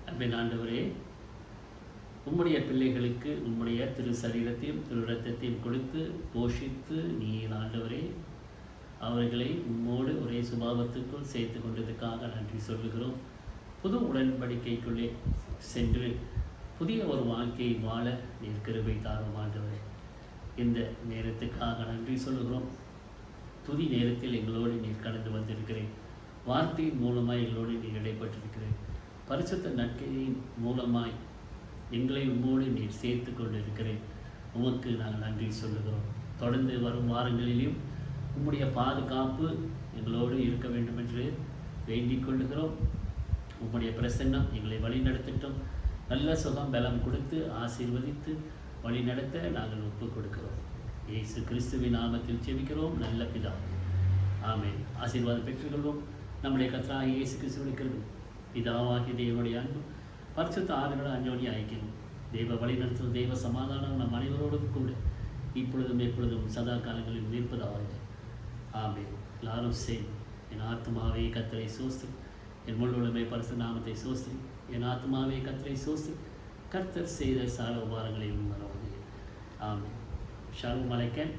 அன்பின் ஆண்டவரே, உம்முடைய பிள்ளைகளுக்கு உம்முடைய திரு சரீரத்தையும் திரு இரத்தத்தையும் கொடுத்து போஷித்து நீர் ஆண்டவரே அவர்களை உம்மோடு ஒரே சுபாவத்துக்குள் சேர்த்து கொண்டதுக்காக நன்றி சொல்லுகிறோம். புது உடன்படிக்கைக்குள்ளே சென்று புதிய ஒரு வாழ்க்கையை வாழ நீர் கிருபை தாரும் ஆண்டவரே. இந்த நேரத்துக்காக நன்றி சொல்லுகிறோம். துதி நேரத்தில் எங்களோடு நீர் கடந்து வந்திருக்கிறேன். வார்த்தையின் மூலமாய் எங்களோடு நீர் இடைப்பட்டிருக்கிறேன். பரிசுத்த நற்கையின் மூலமாய் எங்களை உம்மோடு நீர் சேர்த்து கொண்டிருக்கிறேன். உமக்கு நாங்கள் நன்றி சொல்லுகிறோம். தொடர்ந்து வரும் வாரங்களிலும் உம்முடைய பாதுகாப்பு எங்களோடு இருக்க வேண்டும் என்று வேண்டிக் கொள்ளுகிறோம். உம்முடைய பிரசன்னம் எங்களை வழிநடத்தட்டும். நல்ல சுகம் பலம் கொடுத்து ஆசீர்வதித்து வழிநடத்த நாங்கள் ஒப்புக் கொடுக்கிறோம். இயேசு கிறிஸ்துவின் நாமத்தில் ஜெபிக்கிறோம் நல்ல பிதாவே, ஆமென். ஆசீர்வாதம் பெற்றுக்கொள்வோம். நம்முடைய கர்த்தராகிய இயேசு கிறிஸ்துவின் கிருபை, பிதாவாகிய தேவனுடைய அன்பு, பரிசுத்த ஆவியோட அந்யோன்ய ஐக்கியம், தெய்வ வழிநடத்தும் தெய்வ சமாதானம் நம் அனைவரோடும் கூட இப்பொழுதும் எப்பொழுதும் சதா காலங்களில் நிற்பதாக. ஆமென். எல்லாரும் சேர்ந்து என் ஆத்மாவே கர்த்தரை சோஸ்திரி, என் முழுவதுமே பரிசுத்த நாமத்தை சோஸ்திரி, என் ஆத்மாவே கர்த்தரை சோஸ்திரி, கர்த்தர் செய்த சால உபாரங்களையும் மறவாதே. ஆமென். ஷாலும் மலைக்கன்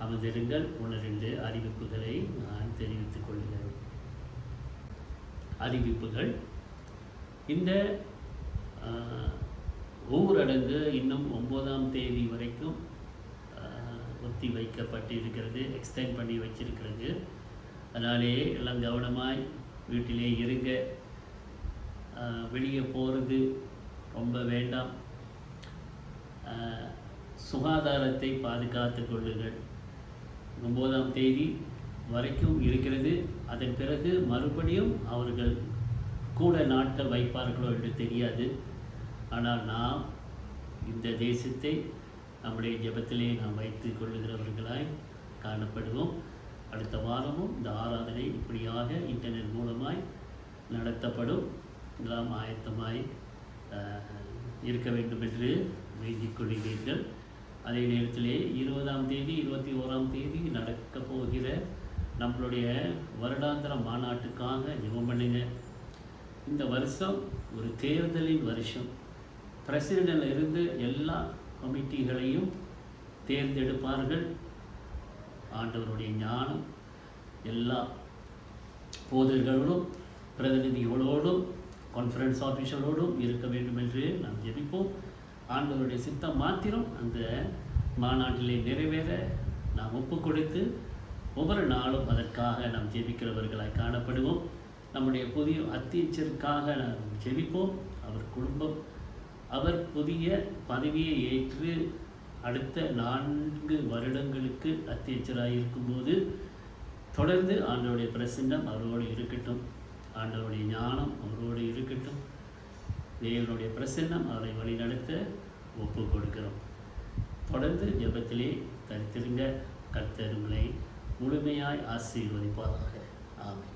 அமர்ந்திருங்கள். 1-2 அறிவிப்புகளை நான் தெரிவித்துக் கொள்கிறேன். அறிவிப்புகள். இந்த ஊரடங்கு இன்னும் 9ஆம் தேதி வரைக்கும் ஒத்தி வைக்கப்பட்டிருக்கிறது, எக்ஸ்டெண்ட் பண்ணி வச்சிருக்கிறது. அதனாலே எல்லாம் கவனமாய் வீட்டிலே இருங்க. வெளியே போகிறது ரொம்ப வேண்டாம். சுகாதாரத்தை பாதுகாத்து கொள்ளுங்கள். 9ஆம் தேதி வரைக்கும் இருக்கிறது. அதன் பிறகு மறுபடியும் அவர்கள் கூட நாட்கள் வைப்பார்களோ என்று தெரியாது. ஆனால் நாம் இந்த தேசத்தை நம்முடைய ஜெபத்திலே நாம் வைத்து கொள்ளுகிறவர்களாய் காணப்படுவோம். அடுத்த வாரமும் இந்த ஆராதனை இப்படியாக இன்டர்நெட் மூலமாய் நடத்தப்படும். நாம் ஆயத்தமாய் இருக்க வேண்டும் என்று வேண்டிக் கொள்கிறீர்கள். அதே நேரத்திலே 20ஆம் தேதி 21ஆம் தேதி நடக்கப் போகிற நம்மளுடைய வருடாந்திர மாநாட்டுக்காக ஜெபம் பண்ணுங்க. இந்த வருஷம் ஒரு தேர்தலின் வருஷம். பிரசிடென்ட்ல இருந்து எல்லா கமிட்டிகளையும் தேர்ந்தெடுப்பார்கள். ஆண்டவருடைய ஞானம் எல்லா போதர்களோடும் பிரதிநிதிகளோடும் கான்ஃபரன்ஸ் ஆஃபீஸரோடும் இருக்க வேண்டும் என்று நாம் ஜெபிப்போம். ஆண்டவருடைய சித்தம் மாத்திரம் அந்த மாநாட்டிலே நிறைவேற நாம் ஒப்பு கொடுத்து ஒவ்வொரு நாளும் அதற்காக நாம் ஜெபிக்கிறவர்களாய் காணப்படுவோம். நம்முடைய புதிய அத்தியட்சருக்காக நாம் ஜெபிப்போம். அவர் குடும்பம் அவர் புதிய பதவியை ஏற்று அடுத்த 4 வருடங்களுக்கு அத்தியட்சராக இருக்கும்போது தொடர்ந்து ஆண்டவருடைய பிரசன்னம் அவரோடு இருக்கட்டும். ஆண்டவருடைய ஞானம் அவரோடு இருக்கட்டும். தேவனுடைய பிரசன்னம் அவரை வழிநடத்த ஒப்பு கொடுக்கிறோம். தொடர்ந்து ஜெபத்திலே தரித்திருங்க. கர்த்தர் உங்களை முழுமையாய் ஆசீர்வதிப்பாராக. ஆமென்.